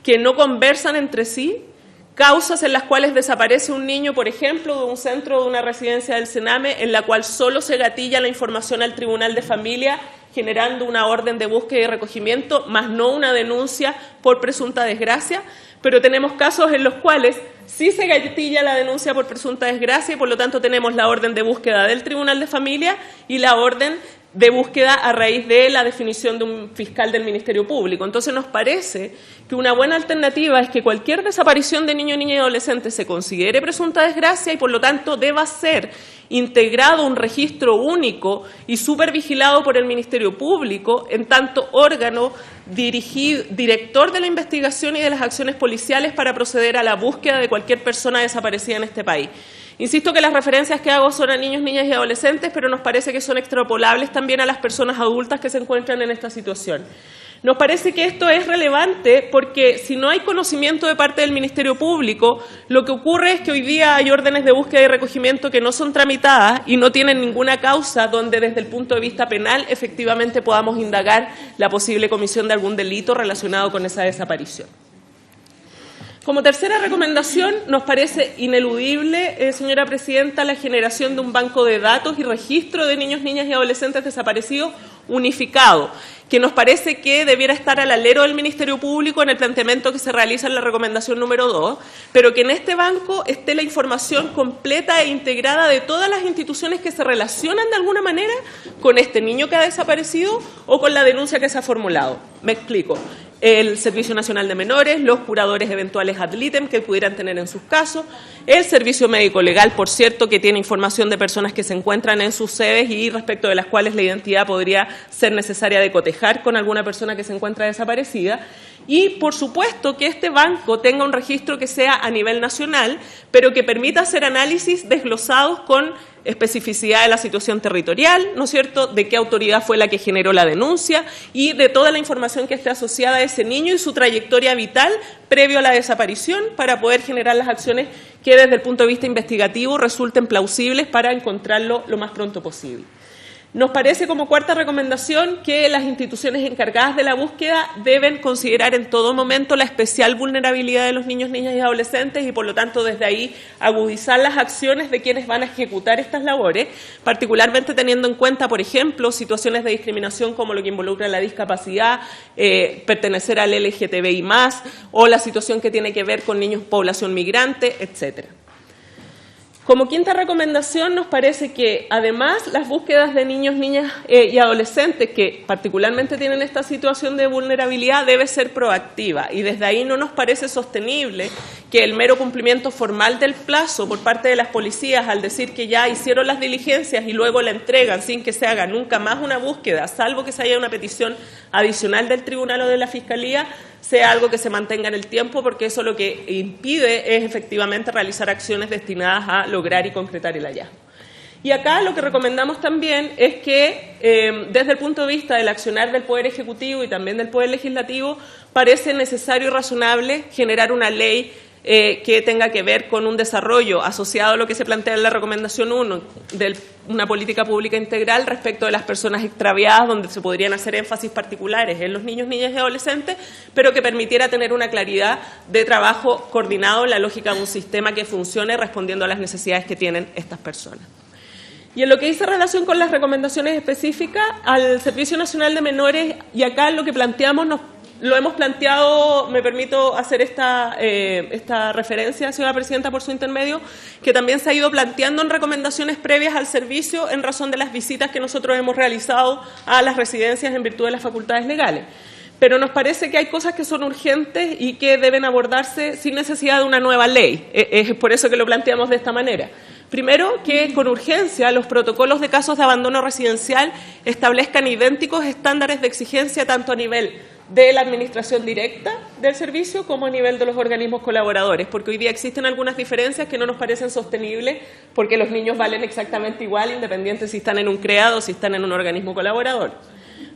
que no conversan entre sí, causas en las cuales desaparece un niño, por ejemplo, de un centro o de una residencia del Sename, en la cual solo se gatilla la información al Tribunal de Familia, generando una orden de búsqueda y recogimiento, más no una denuncia por presunta desgracia, pero tenemos casos en los cuales sí se gatilla la denuncia por presunta desgracia y, por lo tanto, tenemos la orden de búsqueda del Tribunal de Familia y la orden de búsqueda a raíz de la definición de un fiscal del Ministerio Público. Entonces nos parece que una buena alternativa es que cualquier desaparición de niño, niña y adolescente se considere presunta desgracia y, por lo tanto, deba ser integrado un registro único y supervigilado por el Ministerio Público en tanto órgano director de la investigación y de las acciones policiales para proceder a la búsqueda de cualquier persona desaparecida en este país. Insisto que las referencias que hago son a niños, niñas y adolescentes, pero nos parece que son extrapolables también a las personas adultas que se encuentran en esta situación. Nos parece que esto es relevante porque si no hay conocimiento de parte del Ministerio Público, lo que ocurre es que hoy día hay órdenes de búsqueda y recogimiento que no son tramitadas y no tienen ninguna causa donde desde el punto de vista penal efectivamente podamos indagar la posible comisión de algún delito relacionado con esa desaparición. Como tercera recomendación, nos parece ineludible, señora presidenta, la generación de un banco de datos y registro de niños, niñas y adolescentes desaparecidos unificado, que nos parece que debiera estar al alero del Ministerio Público en el planteamiento que se realiza en la recomendación número 2, pero que en este banco esté la información completa e integrada de todas las instituciones que se relacionan de alguna manera con este niño que ha desaparecido o con la denuncia que se ha formulado. Me explico. El Servicio Nacional de Menores, los curadores eventuales ad litem que pudieran tener en sus casos, el Servicio Médico Legal, por cierto, que tiene información de personas que se encuentran en sus sedes y respecto de las cuales la identidad podría ser necesaria de cotejar con alguna persona que se encuentra desaparecida. Y, por supuesto, que este banco tenga un registro que sea a nivel nacional, pero que permita hacer análisis desglosados con especificidad de la situación territorial, ¿no es cierto?, de qué autoridad fue la que generó la denuncia y de toda la información que esté asociada a ese niño y su trayectoria vital previo a la desaparición para poder generar las acciones que desde el punto de vista investigativo resulten plausibles para encontrarlo lo más pronto posible. Nos parece como cuarta recomendación que las instituciones encargadas de la búsqueda deben considerar en todo momento la especial vulnerabilidad de los niños, niñas y adolescentes y por lo tanto desde ahí agudizar las acciones de quienes van a ejecutar estas labores, particularmente teniendo en cuenta, por ejemplo, situaciones de discriminación como lo que involucra la discapacidad, pertenecer al LGTBI+, o la situación que tiene que ver con niños población migrante, etcétera. Como quinta recomendación, nos parece que además las búsquedas de niños, niñas y adolescentes que particularmente tienen esta situación de vulnerabilidad debe ser proactiva, y desde ahí no nos parece sostenible que el mero cumplimiento formal del plazo por parte de las policías al decir que ya hicieron las diligencias y luego la entregan sin que se haga nunca más una búsqueda, salvo que se haya una petición adicional del tribunal o de la fiscalía, sea algo que se mantenga en el tiempo, porque eso lo que impide es efectivamente realizar acciones destinadas a lograr y concretar el hallazgo. Y acá lo que recomendamos también es que, desde el punto de vista del accionar del Poder Ejecutivo y también del Poder Legislativo, parece necesario y razonable generar una ley que tenga que ver con un desarrollo asociado a lo que se plantea en la recomendación 1 de una política pública integral respecto de las personas extraviadas, donde se podrían hacer énfasis particulares en los niños, niñas y adolescentes, pero que permitiera tener una claridad de trabajo coordinado en la lógica de un sistema que funcione respondiendo a las necesidades que tienen estas personas. Y en lo que dice relación con las recomendaciones específicas al Servicio Nacional de Menores, y acá lo que planteamos lo hemos planteado, me permito hacer esta referencia, señora Presidenta, por su intermedio, que también se ha ido planteando en recomendaciones previas al servicio en razón de las visitas que nosotros hemos realizado a las residencias en virtud de las facultades legales. Pero nos parece que hay cosas que son urgentes y que deben abordarse sin necesidad de una nueva ley. Es por eso que lo planteamos de esta manera. Primero, que con urgencia los protocolos de casos de abandono residencial establezcan idénticos estándares de exigencia tanto a nivel de la administración directa del servicio como a nivel de los organismos colaboradores, porque hoy día existen algunas diferencias que no nos parecen sostenibles, porque los niños valen exactamente igual, independiente si están en un CREAD o si están en un organismo colaborador.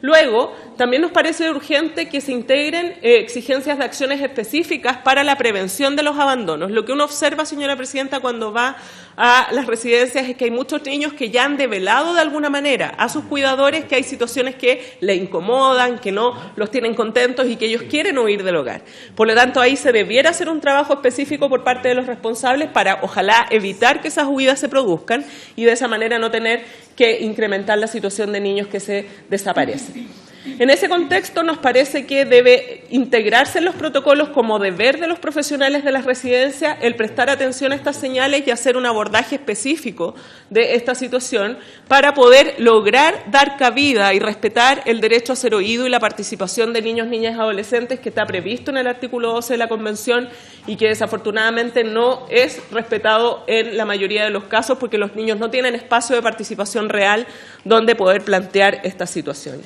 Luego, también nos parece urgente que se integren exigencias de acciones específicas para la prevención de los abandonos. Lo que uno observa, señora Presidenta, cuando va a las residencias es que hay muchos niños que ya han develado de alguna manera a sus cuidadores que hay situaciones que le incomodan, que no los tienen contentos y que ellos quieren huir del hogar. Por lo tanto, ahí se debiera hacer un trabajo específico por parte de los responsables para, ojalá, evitar que esas huidas se produzcan y de esa manera no tener que incrementar la situación de niños que se desaparecen. En ese contexto nos parece que debe integrarse en los protocolos como deber de los profesionales de las residencias el prestar atención a estas señales y hacer un abordaje específico de esta situación para poder lograr dar cabida y respetar el derecho a ser oído y la participación de niños, niñas y adolescentes que está previsto en el artículo 12 de la Convención y que desafortunadamente no es respetado en la mayoría de los casos porque los niños no tienen espacio de participación real donde poder plantear estas situaciones.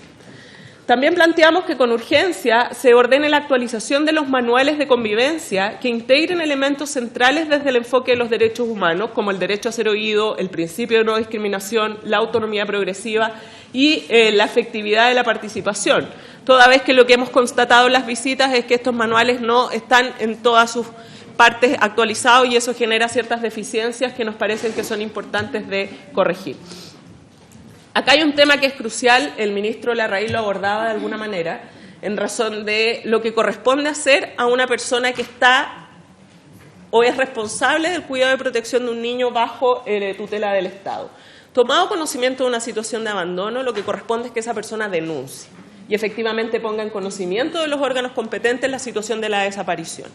También planteamos que con urgencia se ordene la actualización de los manuales de convivencia que integren elementos centrales desde el enfoque de los derechos humanos, como el derecho a ser oído, el principio de no discriminación, la autonomía progresiva y la efectividad de la participación, toda vez que lo que hemos constatado en las visitas es que estos manuales no están en todas sus partes actualizados y eso genera ciertas deficiencias que nos parecen que son importantes de corregir. Acá hay un tema que es crucial, el ministro Larraín lo abordaba de alguna manera, en razón de lo que corresponde hacer a una persona que está o es responsable del cuidado y protección de un niño bajo tutela del Estado. Tomado conocimiento de una situación de abandono, lo que corresponde es que esa persona denuncie y efectivamente ponga en conocimiento de los órganos competentes la situación de la desaparición.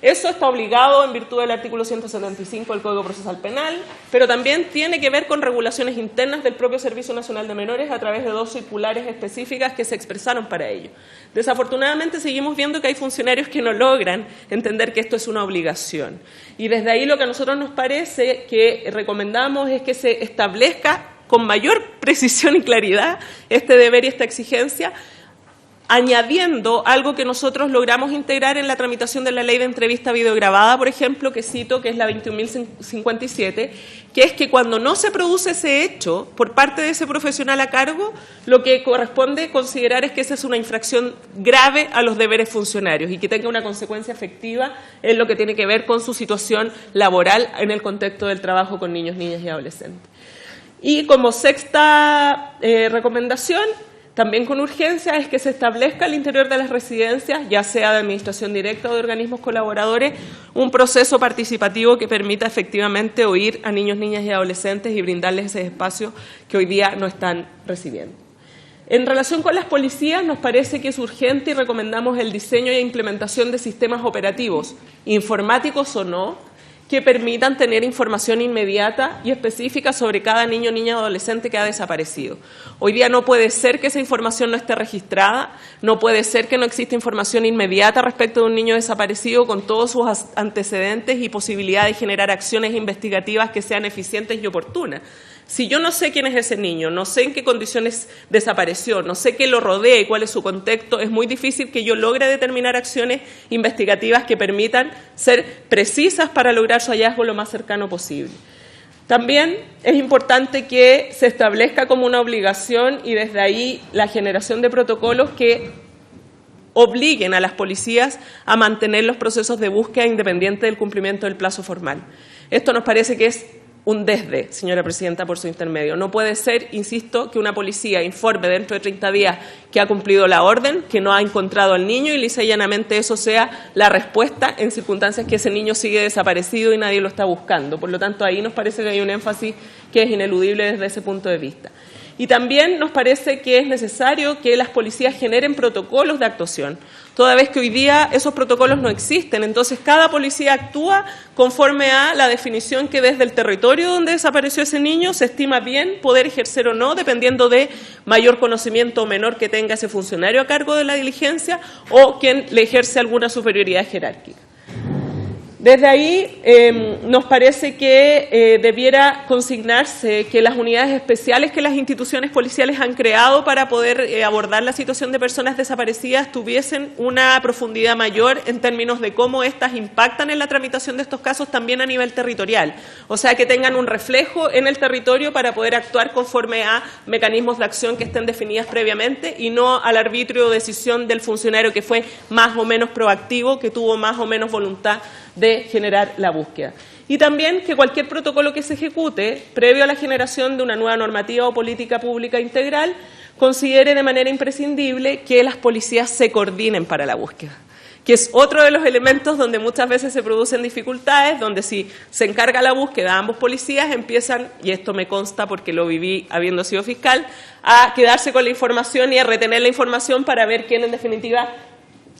Eso está obligado en virtud del artículo 175 del Código Procesal Penal, pero también tiene que ver con regulaciones internas del propio Servicio Nacional de Menores a través de 2 circulares específicas que se expresaron para ello. Desafortunadamente seguimos viendo que hay funcionarios que no logran entender que esto es una obligación. Y desde ahí lo que a nosotros nos parece que recomendamos es que se establezca con mayor precisión y claridad este deber y esta exigencia, añadiendo algo que nosotros logramos integrar en la tramitación de la ley de entrevista videograbada, por ejemplo, que cito, que es la 21.057, que es que cuando no se produce ese hecho por parte de ese profesional a cargo, lo que corresponde considerar es que esa es una infracción grave a los deberes funcionarios y que tenga una consecuencia efectiva en lo que tiene que ver con su situación laboral en el contexto del trabajo con niños, niñas y adolescentes. Y como sexta recomendación, también con urgencia, es que se establezca al interior de las residencias, ya sea de administración directa o de organismos colaboradores, un proceso participativo que permita efectivamente oír a niños, niñas y adolescentes y brindarles ese espacio que hoy día no están recibiendo. En relación con las policías, nos parece que es urgente y recomendamos el diseño e implementación de sistemas operativos, informáticos o no, que permitan tener información inmediata y específica sobre cada niño, niña o adolescente que ha desaparecido. Hoy día no puede ser que esa información no esté registrada, no puede ser que no exista información inmediata respecto de un niño desaparecido con todos sus antecedentes y posibilidad de generar acciones investigativas que sean eficientes y oportunas. Si yo no sé quién es ese niño, no sé en qué condiciones desapareció, no sé qué lo rodea y cuál es su contexto, es muy difícil que yo logre determinar acciones investigativas que permitan ser precisas para lograr su hallazgo lo más cercano posible. También es importante que se establezca como una obligación y desde ahí la generación de protocolos que obliguen a las policías a mantener los procesos de búsqueda independiente del cumplimiento del plazo formal. Esto nos parece que es un desde, señora presidenta, por su intermedio. No puede ser, insisto, que una policía informe dentro de 30 días que ha cumplido la orden, que no ha encontrado al niño y lisa y llanamente eso sea la respuesta en circunstancias que ese niño sigue desaparecido y nadie lo está buscando. Por lo tanto, ahí nos parece que hay un énfasis que es ineludible desde ese punto de vista. Y también nos parece que es necesario que las policías generen protocolos de actuación, toda vez que hoy día esos protocolos no existen. Entonces, cada policía actúa conforme a la definición que desde el territorio donde desapareció ese niño se estima bien poder ejercer o no, dependiendo de mayor conocimiento o menor que tenga ese funcionario a cargo de la diligencia o quien le ejerce alguna superioridad jerárquica. Desde ahí nos parece que debiera consignarse que las unidades especiales que las instituciones policiales han creado para poder abordar la situación de personas desaparecidas tuviesen una profundidad mayor en términos de cómo éstas impactan en la tramitación de estos casos también a nivel territorial. O sea, que tengan un reflejo en el territorio para poder actuar conforme a mecanismos de acción que estén definidas previamente y no al arbitrio o decisión del funcionario que fue más o menos proactivo, que tuvo más o menos voluntad de generar la búsqueda. Y también que cualquier protocolo que se ejecute, previo a la generación de una nueva normativa o política pública integral, considere de manera imprescindible que las policías se coordinen para la búsqueda, que es otro de los elementos donde muchas veces se producen dificultades, donde si se encarga la búsqueda a ambos policías empiezan, y esto me consta porque lo viví habiendo sido fiscal, a quedarse con la información y a retener la información para ver quién en definitiva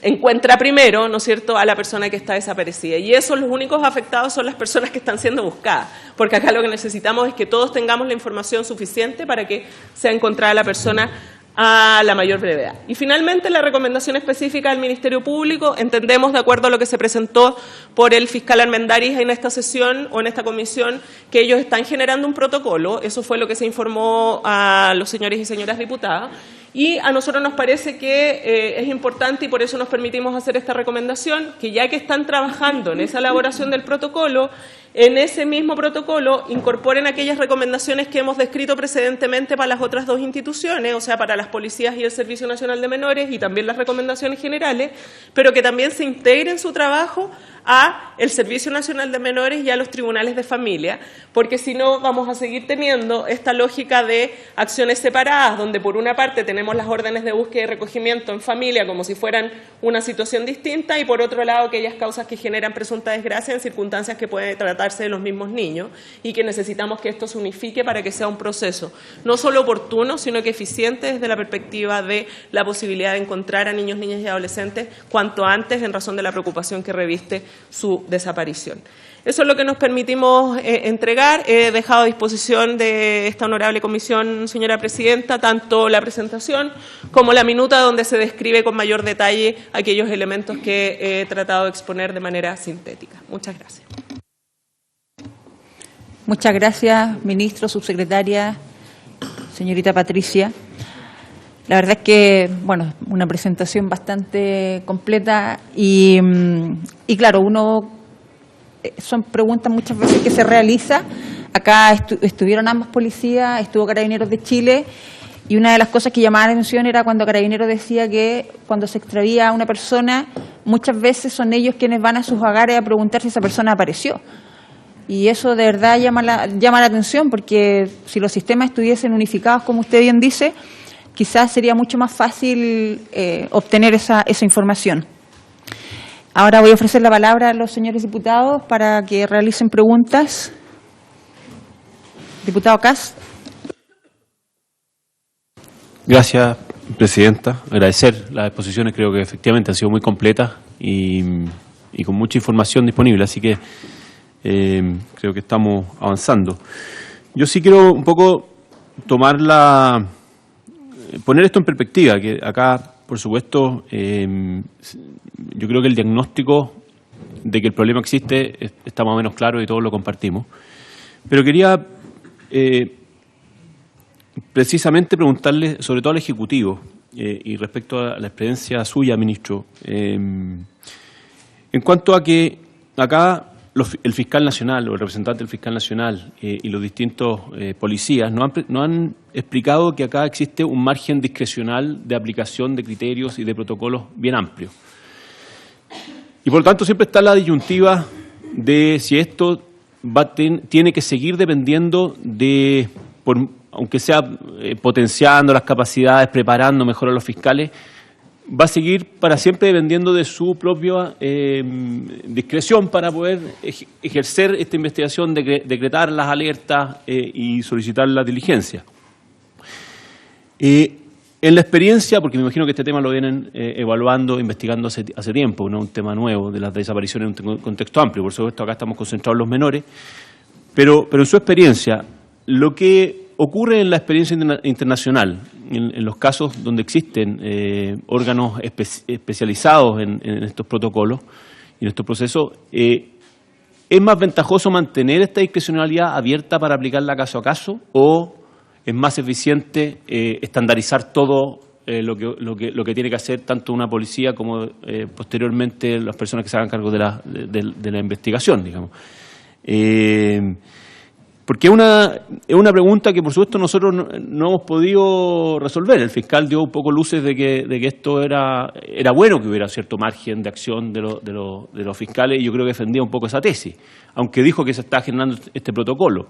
encuentra primero, ¿no es cierto?, a la persona que está desaparecida. Y eso, los únicos afectados son las personas que están siendo buscadas, porque acá lo que necesitamos es que todos tengamos la información suficiente para que sea encontrada la persona a la mayor brevedad. Y finalmente, la recomendación específica del Ministerio Público, entendemos, de acuerdo a lo que se presentó por el fiscal Armendáriz en esta sesión o en esta comisión, que ellos están generando un protocolo, eso fue lo que se informó a los señores y señoras diputadas, y a nosotros nos parece que es importante y por eso nos permitimos hacer esta recomendación, que ya que están trabajando en esa elaboración del protocolo, en ese mismo protocolo incorporen aquellas recomendaciones que hemos descrito precedentemente para las otras dos instituciones, o sea, para las policías y el Servicio Nacional de Menores y también las recomendaciones generales, pero que también se integren su trabajo a el Servicio Nacional de Menores y a los tribunales de familia, porque si no vamos a seguir teniendo esta lógica de acciones separadas, donde por una parte tenemos las órdenes de búsqueda y recogimiento en familia como si fueran una situación distinta y por otro lado aquellas causas que generan presunta desgracia en circunstancias que pueden tratarse de los mismos niños y que necesitamos que esto se unifique para que sea un proceso no solo oportuno, sino que eficiente desde la perspectiva de la posibilidad de encontrar a niños, niñas y adolescentes cuanto antes en razón de la preocupación que reviste su desaparición. Eso es lo que nos permitimos entregar. He dejado a disposición de esta honorable comisión, señora presidenta, tanto la presentación como la minuta donde se describe con mayor detalle aquellos elementos que he tratado de exponer de manera sintética. Muchas gracias. Muchas gracias, ministro, subsecretaria, señorita Patricia. La verdad es que, bueno, una presentación bastante completa y claro, son preguntas muchas veces que se realiza. Acá estuvieron ambas policías, estuvo Carabineros de Chile y una de las cosas que llamaba la atención era cuando Carabineros decía que cuando se extravía a una persona, muchas veces son ellos quienes van a sus hogares a preguntar si esa persona apareció. Y eso de verdad llama la atención porque si los sistemas estuviesen unificados, como usted bien dice, quizás sería mucho más fácil obtener esa información. Ahora voy a ofrecer la palabra a los señores diputados para que realicen preguntas. Diputado Kass. Gracias, presidenta. Agradecer las exposiciones, creo que efectivamente han sido muy completas y con mucha información disponible, así que Creo que estamos avanzando. Yo sí quiero un poco poner esto en perspectiva, que acá, por supuesto, yo creo que el diagnóstico de que el problema existe está más o menos claro y todos lo compartimos. Pero quería precisamente preguntarle, sobre todo al Ejecutivo, y respecto a la experiencia suya, ministro, en cuanto a que acá el fiscal nacional o el representante del fiscal nacional y los distintos policías nos han explicado que acá existe un margen discrecional de aplicación de criterios y de protocolos bien amplio. Y por lo tanto siempre está la disyuntiva de si esto tiene que seguir dependiendo de, aunque sea potenciando las capacidades, preparando mejor a los fiscales, va a seguir para siempre dependiendo de su propia discreción para poder ejercer esta investigación, decretar las alertas y solicitar la diligencia. En la experiencia, porque me imagino que este tema lo vienen evaluando, investigando hace tiempo, no es un tema nuevo de las desapariciones en un contexto amplio, por supuesto acá estamos concentrados en los menores, pero en su experiencia, lo que ocurre en la experiencia internacional, en los casos donde existen órganos especializados en estos protocolos y en estos procesos, ¿es más ventajoso mantener esta discrecionalidad abierta para aplicarla caso a caso o es más eficiente estandarizar todo lo que tiene que hacer tanto una policía como posteriormente las personas que se hagan cargo de la investigación, digamos? Porque es una pregunta que, por supuesto, nosotros no hemos podido resolver. El fiscal dio un poco luces de que esto era bueno que hubiera cierto margen de acción de los fiscales, y yo creo que defendía un poco esa tesis, aunque dijo que se está generando este protocolo.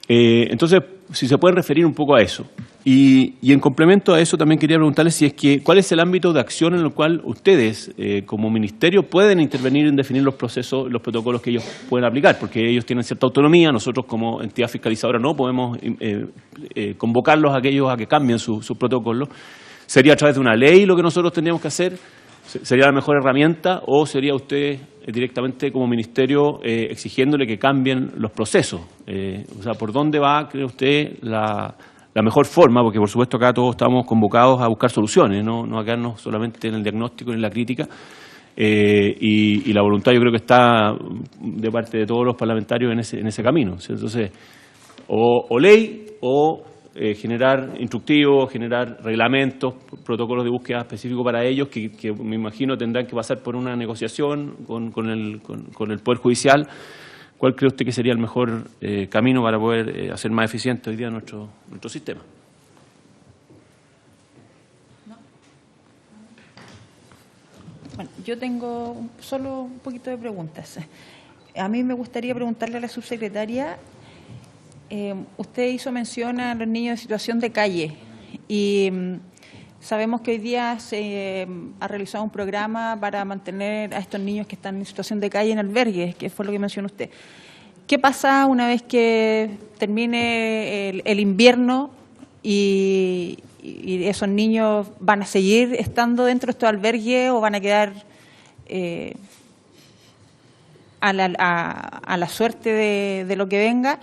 Entonces, si se pueden referir un poco a eso. Y en complemento a eso también quería preguntarles cuál es el ámbito de acción en el cual ustedes, como ministerio, pueden intervenir en definir los procesos, los protocolos que ellos pueden aplicar, porque ellos tienen cierta autonomía, nosotros como entidad fiscalizadora no podemos convocarlos a aquellos a que cambien sus protocolos. ¿Sería a través de una ley lo que nosotros tendríamos que hacer? ¿Sería la mejor herramienta o sería usted directamente como ministerio exigiéndole que cambien los procesos? O sea, ¿por dónde va, cree usted, la mejor forma? Porque por supuesto acá todos estamos convocados a buscar soluciones, no a quedarnos solamente en el diagnóstico y en la crítica. Y la voluntad yo creo que está de parte de todos los parlamentarios en ese camino. Entonces, o ley o generar instructivos, generar reglamentos, protocolos de búsqueda específicos para ellos que me imagino tendrán que pasar por una negociación con el Poder Judicial. ¿Cuál cree usted que sería el mejor camino para poder hacer más eficiente hoy día nuestro sistema? Bueno, yo tengo solo un poquito de preguntas. A mí me gustaría preguntarle a la subsecretaria. Usted hizo mención a los niños en situación de calle y sabemos que hoy día se ha realizado un programa para mantener a estos niños que están en situación de calle en albergues, que fue lo que mencionó usted. ¿Qué pasa una vez que termine el invierno y esos niños van a seguir estando dentro de estos albergues o van a quedar a la suerte de lo que venga?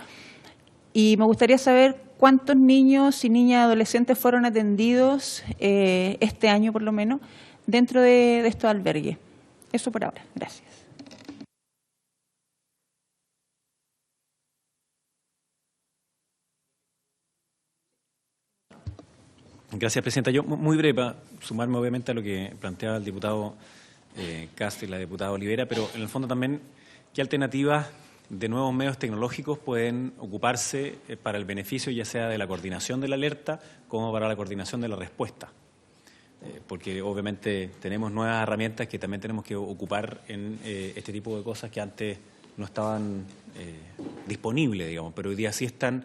Y me gustaría saber cuántos niños y niñas adolescentes fueron atendidos este año, por lo menos, dentro de estos albergues. Eso por ahora. Gracias. Gracias, Presidenta. Yo, muy breve, para sumarme obviamente a lo que planteaba el diputado Castro y la diputada Olivera, pero en el fondo también, ¿qué alternativas de nuevos medios tecnológicos pueden ocuparse para el beneficio ya sea de la coordinación de la alerta como para la coordinación de la respuesta? Porque obviamente tenemos nuevas herramientas que también tenemos que ocupar en este tipo de cosas que antes no estaban disponibles, digamos, pero hoy día sí están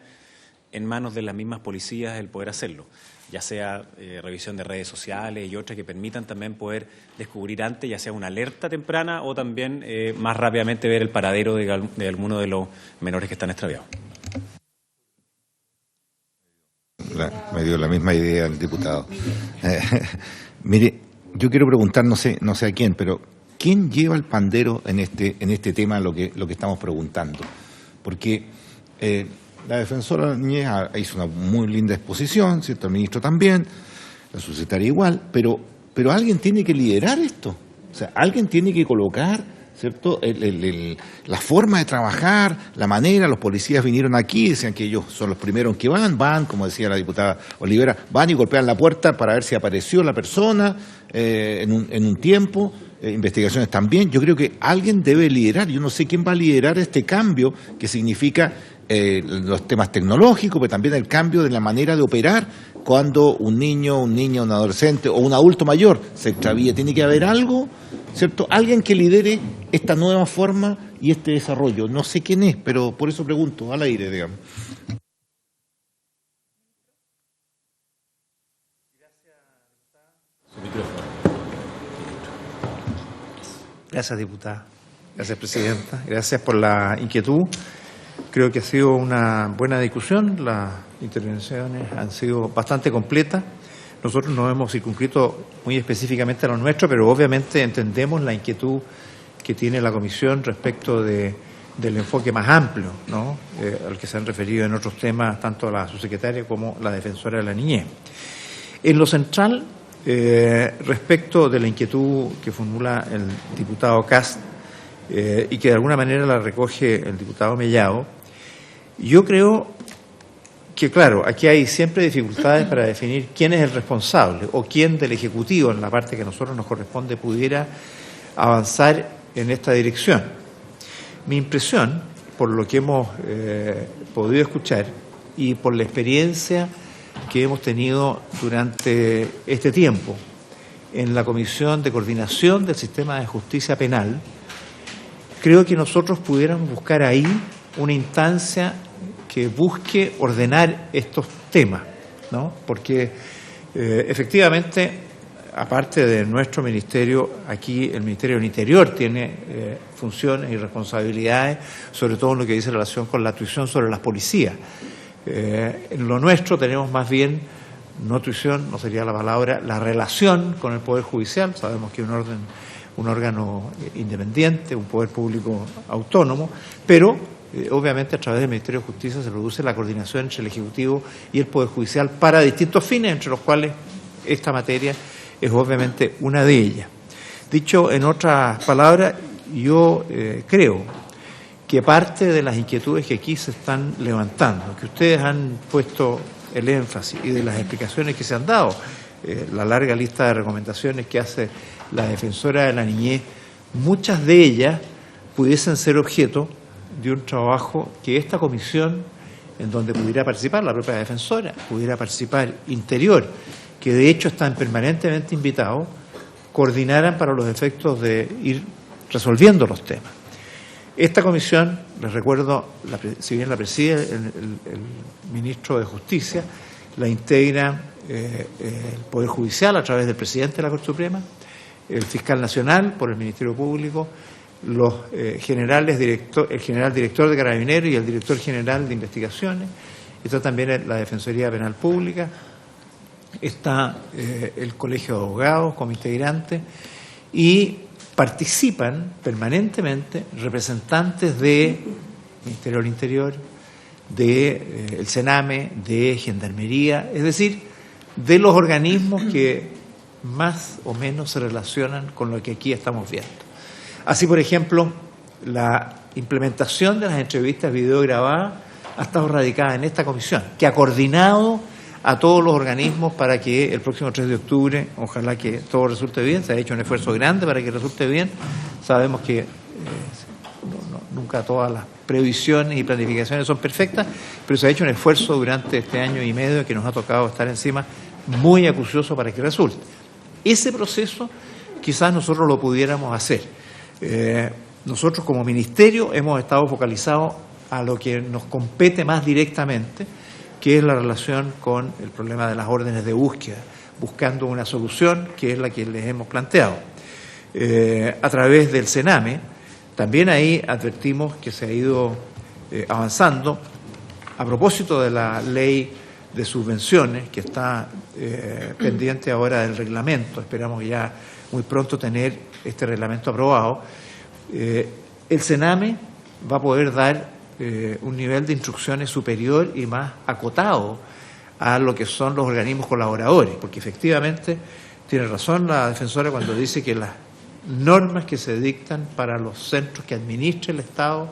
en manos de las mismas policías el poder hacerlo, ya sea revisión de redes sociales y otras que permitan también poder descubrir antes, ya sea una alerta temprana o también más rápidamente ver el paradero de alguno de los menores que están extraviados. Me dio la misma idea el diputado. Mire, yo quiero preguntar, no sé a quién, pero ¿quién lleva el pandero en este tema, lo que estamos preguntando? Porque la defensora de la niñez hizo una muy linda exposición, ¿cierto? El ministro también, la subsecretaria igual, pero alguien tiene que liderar esto. O sea, alguien tiene que colocar, ¿cierto?, la forma de trabajar, la manera. Los policías vinieron aquí, decían que ellos son los primeros que van, como decía la diputada Olivera, van y golpean la puerta para ver si apareció la persona en un tiempo. Investigaciones también. Yo creo que alguien debe liderar. Yo no sé quién va a liderar este cambio que significa los temas tecnológicos, pero también el cambio de la manera de operar cuando un niño, un adolescente o un adulto mayor se extravía. Tiene que haber algo, ¿cierto? Alguien que lidere esta nueva forma y este desarrollo. No sé quién es, pero por eso pregunto, al aire, digamos. Gracias, diputada. Gracias, presidenta. Gracias por la inquietud. Creo que ha sido una buena discusión. Las intervenciones han sido bastante completas. Nosotros nos hemos circunscrito muy específicamente a lo nuestro, pero obviamente entendemos la inquietud que tiene la Comisión respecto del enfoque más amplio, ¿no?, al que se han referido en otros temas, tanto la subsecretaria como la defensora de la niñez. En lo central, respecto de la inquietud que formula el diputado Kast y que de alguna manera la recoge el diputado Mellado, yo creo que, claro, aquí hay siempre dificultades para definir quién es el responsable o quién del Ejecutivo, en la parte que a nosotros nos corresponde, pudiera avanzar en esta dirección. Mi impresión, por lo que hemos podido escuchar y por la experiencia que hemos tenido durante este tiempo en la Comisión de Coordinación del Sistema de Justicia Penal, creo que nosotros pudiéramos buscar ahí una instancia que busque ordenar estos temas, ¿no? Porque efectivamente, aparte de nuestro ministerio, aquí el Ministerio del Interior tiene funciones y responsabilidades, sobre todo en lo que dice relación con la tuición sobre las policías. En lo nuestro tenemos más bien, no tuición, no sería la palabra, la relación con el Poder Judicial. Sabemos que es un órgano independiente, un poder público autónomo, pero obviamente a través del Ministerio de Justicia se produce la coordinación entre el Ejecutivo y el Poder Judicial para distintos fines, entre los cuales esta materia es obviamente una de ellas. Dicho en otras palabras, yo creo que parte de las inquietudes que aquí se están levantando, que ustedes han puesto el énfasis y de las explicaciones que se han dado, la larga lista de recomendaciones que hace la defensora de la niñez, muchas de ellas pudiesen ser objeto de un trabajo que esta comisión, en donde pudiera participar la propia defensora, pudiera participar Interior, que de hecho están permanentemente invitados, coordinaran para los efectos de ir resolviendo los temas. Esta comisión, les recuerdo, si bien la preside el ministro de Justicia, la integra el Poder Judicial a través del presidente de la Corte Suprema, el fiscal nacional por el Ministerio Público, los el general director de Carabineros y el director general de Investigaciones. Está también la Defensoría Penal Pública, está el Colegio de Abogados como integrante y participan permanentemente representantes del Ministerio del Interior, del Sename, de Gendarmería, es decir, de los organismos que más o menos se relacionan con lo que aquí estamos viendo. Así, por ejemplo, la implementación de las entrevistas videograbadas ha estado radicada en esta comisión, que ha coordinado a todos los organismos para que el próximo 3 de octubre, ojalá que todo resulte bien. Se ha hecho un esfuerzo grande para que resulte bien. Sabemos que nunca todas las previsiones y planificaciones son perfectas, pero se ha hecho un esfuerzo durante este año y medio que nos ha tocado estar encima, muy acucioso para que resulte. Ese proceso quizás nosotros lo pudiéramos hacer. Nosotros como ministerio hemos estado focalizados a lo que nos compete más directamente, que es la relación con el problema de las órdenes de búsqueda, buscando una solución que es la que les hemos planteado. A través del Sename, también ahí advertimos que se ha ido avanzando a propósito de la ley de subvenciones, que está pendiente ahora del reglamento. Esperamos ya muy pronto tener este reglamento aprobado, el Sename va a poder dar un nivel de instrucciones superior y más acotado a lo que son los organismos colaboradores, porque efectivamente tiene razón la defensora cuando dice que las normas que se dictan para los centros que administra el Estado,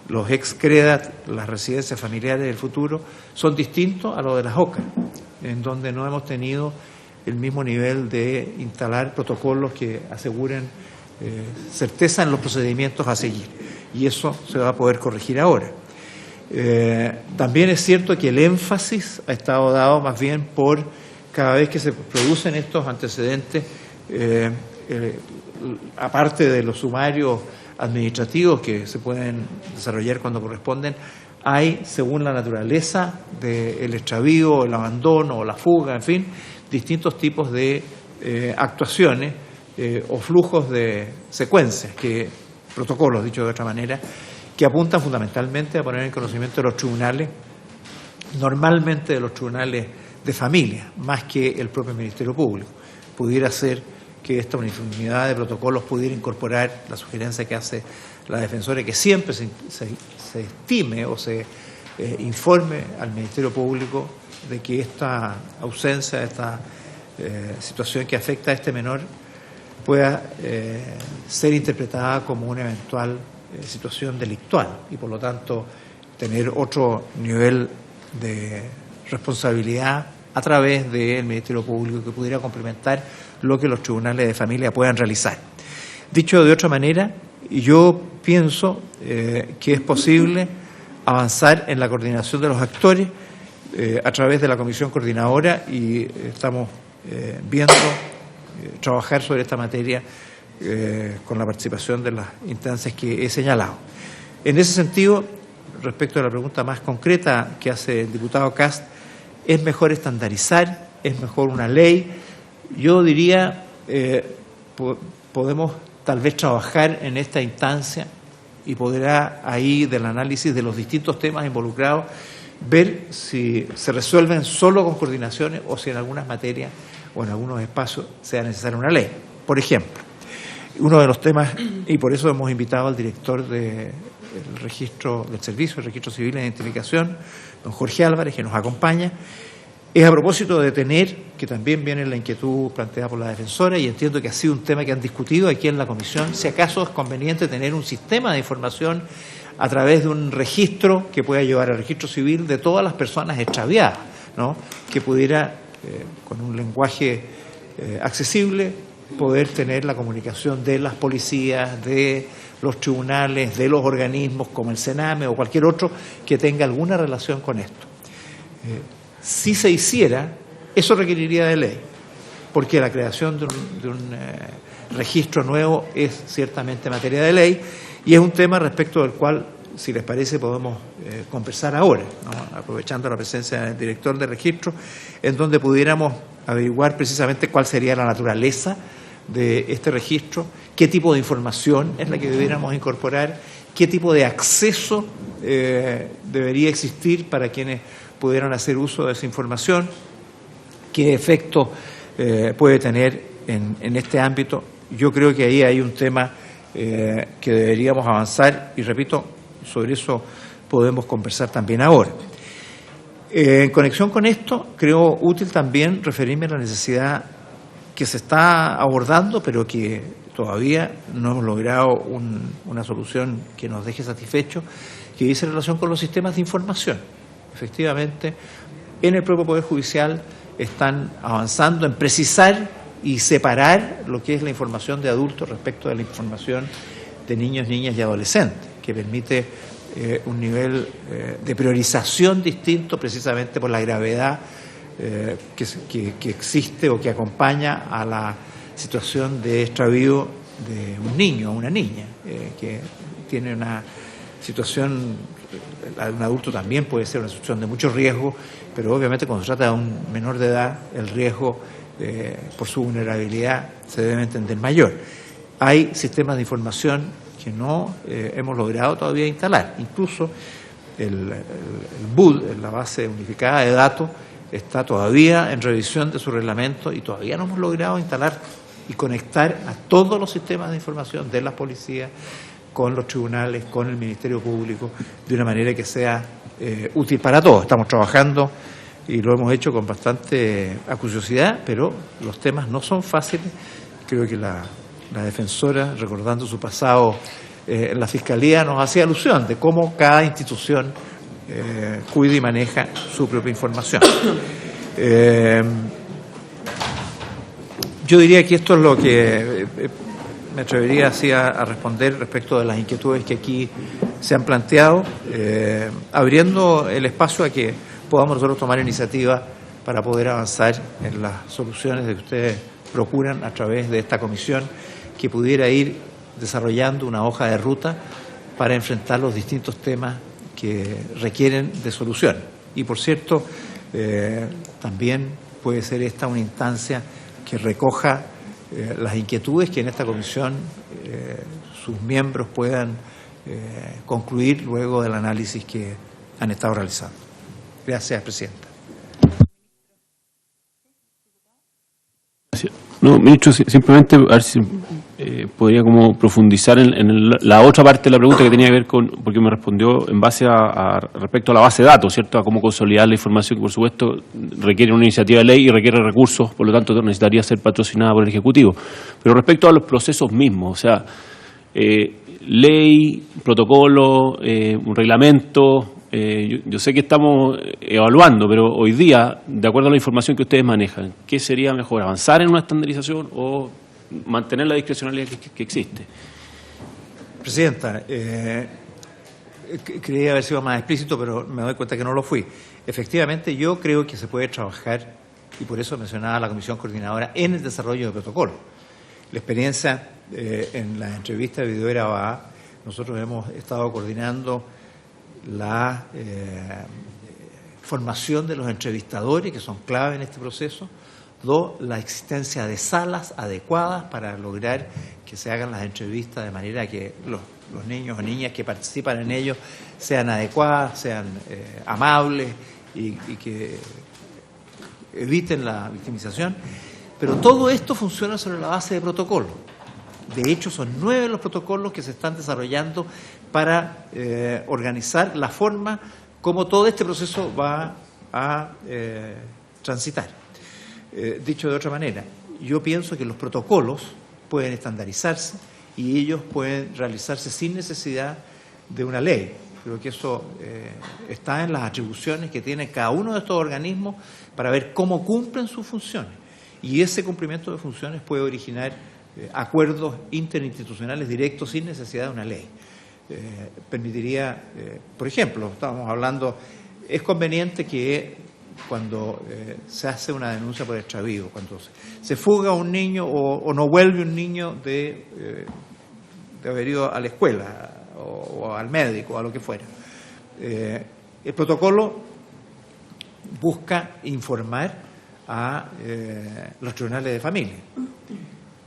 los ex-CREDAT, las residencias familiares del futuro, son distintos a los de las OCA, en donde no hemos tenido el mismo nivel de instalar protocolos que aseguren certeza en los procedimientos a seguir. Y eso se va a poder corregir ahora. También es cierto que el énfasis ha estado dado más bien por cada vez que se producen estos antecedentes, aparte de los sumarios administrativos que se pueden desarrollar cuando corresponden, hay, según la naturaleza del extravío, el abandono o la fuga, en fin, distintos tipos de actuaciones o flujos de secuencias, protocolos, dicho de otra manera, que apuntan fundamentalmente a poner en conocimiento de los tribunales, normalmente de los tribunales de familia, más que el propio Ministerio Público. Pudiera ser que esta uniformidad de protocolos pudiera incorporar la sugerencia que hace la defensora, que siempre se estime o se informe al Ministerio Público de que esta ausencia, esta situación que afecta a este menor pueda ser interpretada como una eventual situación delictual y por lo tanto tener otro nivel de responsabilidad a través del Ministerio Público que pudiera complementar lo que los tribunales de familia puedan realizar. Dicho de otra manera, yo pienso que es posible avanzar en la coordinación de los actores a través de la Comisión Coordinadora y estamos viendo trabajar sobre esta materia con la participación de las instancias que he señalado. En ese sentido, respecto a la pregunta más concreta que hace el diputado Cast, ¿es mejor estandarizar? ¿Es mejor una ley? Yo diría, podemos tal vez trabajar en esta instancia y podrá ahí del análisis de los distintos temas involucrados ver si se resuelven solo con coordinaciones o si en algunas materias o en algunos espacios sea necesaria una ley. Por ejemplo, uno de los temas, y por eso hemos invitado al director del registro del servicio, el registro civil de identificación, don Jorge Álvarez, que nos acompaña, es a propósito de tener, que también viene la inquietud planteada por la defensora, y entiendo que ha sido un tema que han discutido aquí en la comisión, si acaso es conveniente tener un sistema de información a través de un registro que pueda llevar al registro civil de todas las personas extraviadas, ¿no? Que pudiera, con un lenguaje accesible, poder tener la comunicación de las policías, de los tribunales, de los organismos como el Sename o cualquier otro que tenga alguna relación con esto. Si se hiciera, eso requeriría de ley, porque la creación de un registro nuevo es ciertamente materia de ley y es un tema respecto del cual, si les parece, podemos conversar ahora, ¿no? Aprovechando la presencia del director de registro, en donde pudiéramos averiguar precisamente cuál sería la naturaleza de este registro, qué tipo de información es la que debiéramos incorporar, qué tipo de acceso debería existir para quienes pudieran hacer uso de esa información, qué efecto puede tener en este ámbito. Yo creo que ahí hay un tema que deberíamos avanzar y, repito, sobre eso podemos conversar también ahora. En conexión con esto, creo útil también referirme a la necesidad que se está abordando, pero que todavía no hemos logrado una solución que nos deje satisfechos, que dice en relación con los sistemas de información. Efectivamente, en el propio Poder Judicial están avanzando en precisar y separar lo que es la información de adultos respecto de la información de niños, niñas y adolescentes, que permite un nivel de priorización distinto precisamente por la gravedad que existe o que acompaña a la situación de extravío de un niño o una niña que tiene una situación, un adulto también puede ser una situación de mucho riesgo, pero obviamente cuando se trata de un menor de edad el riesgo por su vulnerabilidad se debe entender mayor. Hay sistemas de información que no hemos logrado todavía instalar, incluso el BUD, la base unificada de datos, está todavía en revisión de su reglamento y todavía no hemos logrado instalar y conectar a todos los sistemas de información de la policía con los tribunales, con el Ministerio Público, de una manera que sea útil para todos. Estamos trabajando y lo hemos hecho con bastante acuciosidad, pero los temas no son fáciles. Creo que la defensora, recordando su pasado en la Fiscalía, nos hacía alusión de cómo cada institución cuida y maneja su propia información. Yo diría que esto es lo que me atrevería así a responder respecto de las inquietudes que aquí se han planteado, abriendo el espacio a que podamos nosotros tomar iniciativa para poder avanzar en las soluciones que ustedes procuran a través de esta comisión, que pudiera ir desarrollando una hoja de ruta para enfrentar los distintos temas que requieren de solución. Y por cierto, también puede ser esta una instancia que recoja las inquietudes que en esta comisión sus miembros puedan concluir luego del análisis que han estado realizando. Gracias, Presidenta. No, ministro, simplemente a ver si podría como profundizar en la otra parte de la pregunta que tenía que ver con, porque me respondió en base a respecto a la base de datos, ¿cierto? A cómo consolidar la información que, por supuesto, requiere una iniciativa de ley y requiere recursos, por lo tanto necesitaría ser patrocinada por el Ejecutivo. Pero respecto a los procesos mismos, o sea, ley, protocolo, un reglamento. Yo sé que estamos evaluando, pero hoy día, de acuerdo a la información que ustedes manejan, ¿qué sería mejor, avanzar en una estandarización o mantener la discrecionalidad que existe? Presidenta, creía haber sido más explícito, pero me doy cuenta que no lo fui. Efectivamente, yo creo que se puede trabajar, y por eso mencionaba la Comisión Coordinadora, en el desarrollo de protocolo. La experiencia en la entrevista de Viduera Abad, nosotros hemos estado coordinando la formación de los entrevistadores, que son clave en este proceso. 2, la existencia de salas adecuadas para lograr que se hagan las entrevistas de manera que los niños o niñas que participan en ellos sean adecuadas, sean amables y que eviten la victimización. Pero todo esto funciona sobre la base de protocolos. De hecho, son 9 los protocolos que se están desarrollando para organizar la forma como todo este proceso va a transitar. Dicho de otra manera, yo pienso que los protocolos pueden estandarizarse y ellos pueden realizarse sin necesidad de una ley. Creo que eso está en las atribuciones que tiene cada uno de estos organismos para ver cómo cumplen sus funciones. Y ese cumplimiento de funciones puede originar acuerdos interinstitucionales directos sin necesidad de una ley. Permitiría, por ejemplo, estábamos hablando, es conveniente que cuando se hace una denuncia por extravío, cuando se fuga un niño o no vuelve un niño de haber ido a la escuela o al médico o a lo que fuera, el protocolo busca informar a los tribunales de familia.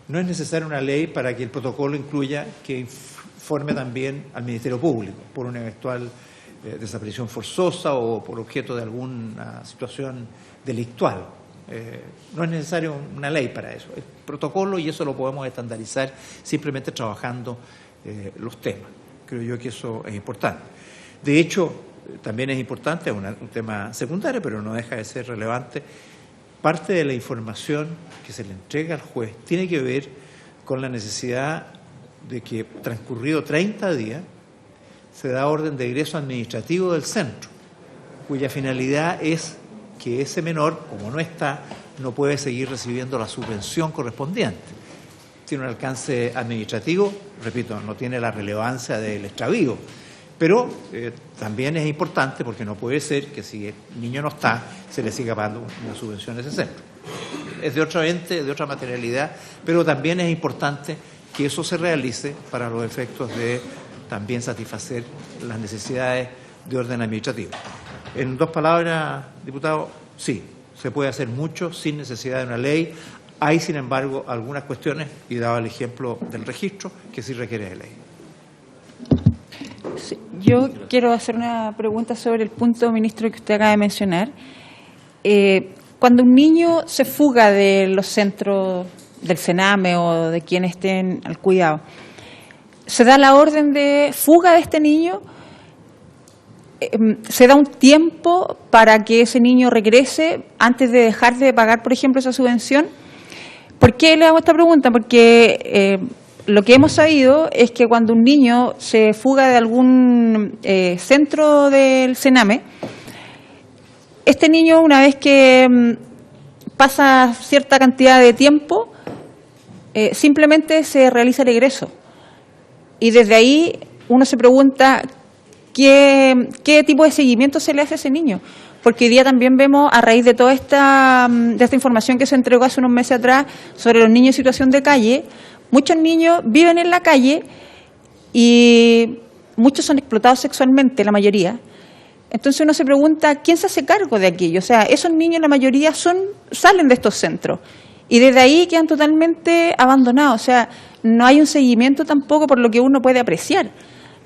No es necesaria una ley para que el protocolo incluya que informe también al Ministerio Público por una eventual desaparición forzosa o por objeto de alguna situación delictual. No es necesaria una ley para eso. Es protocolo y eso lo podemos estandarizar simplemente trabajando los temas. Creo yo que eso es importante. De hecho, también es importante, un tema secundario, pero no deja de ser relevante. Parte de la información que se le entrega al juez tiene que ver con la necesidad de que, transcurrido 30 días, se da orden de egreso administrativo del centro, cuya finalidad es que ese menor, como no está, no puede seguir recibiendo la subvención correspondiente. Tiene un alcance administrativo, repito, no tiene la relevancia del extravío, pero también es importante porque no puede ser que si el niño no está, se le siga pagando una subvención a ese centro. Es de otro ente, de otra materialidad, pero también es importante que eso se realice para los efectos de también satisfacer las necesidades de orden administrativo. En 2 palabras, diputado, sí, se puede hacer mucho sin necesidad de una ley. Hay, sin embargo, algunas cuestiones, y daba el ejemplo del registro, que sí requiere de ley. Sí, yo quiero hacer una pregunta sobre el punto, ministro, que usted acaba de mencionar. Cuando un niño se fuga de los centros del Sename o de quienes estén al cuidado. Se da la orden de fuga de este niño, se da un tiempo para que ese niño regrese antes de dejar de pagar, por ejemplo, esa subvención. ¿Por qué le hago esta pregunta? Porque lo que hemos sabido es que cuando un niño se fuga de algún centro del Sename, este niño, una vez que pasa cierta cantidad de tiempo, simplemente se realiza el egreso. Y desde ahí uno se pregunta qué tipo de seguimiento se le hace a ese niño. Porque hoy día también vemos, a raíz de toda esta información que se entregó hace unos meses atrás sobre los niños en situación de calle, muchos niños viven en la calle y muchos son explotados sexualmente, la mayoría. Entonces uno se pregunta, ¿quién se hace cargo de aquello? O sea, esos niños, la mayoría, salen de estos centros y desde ahí quedan totalmente abandonados. O sea, no hay un seguimiento tampoco por lo que uno puede apreciar.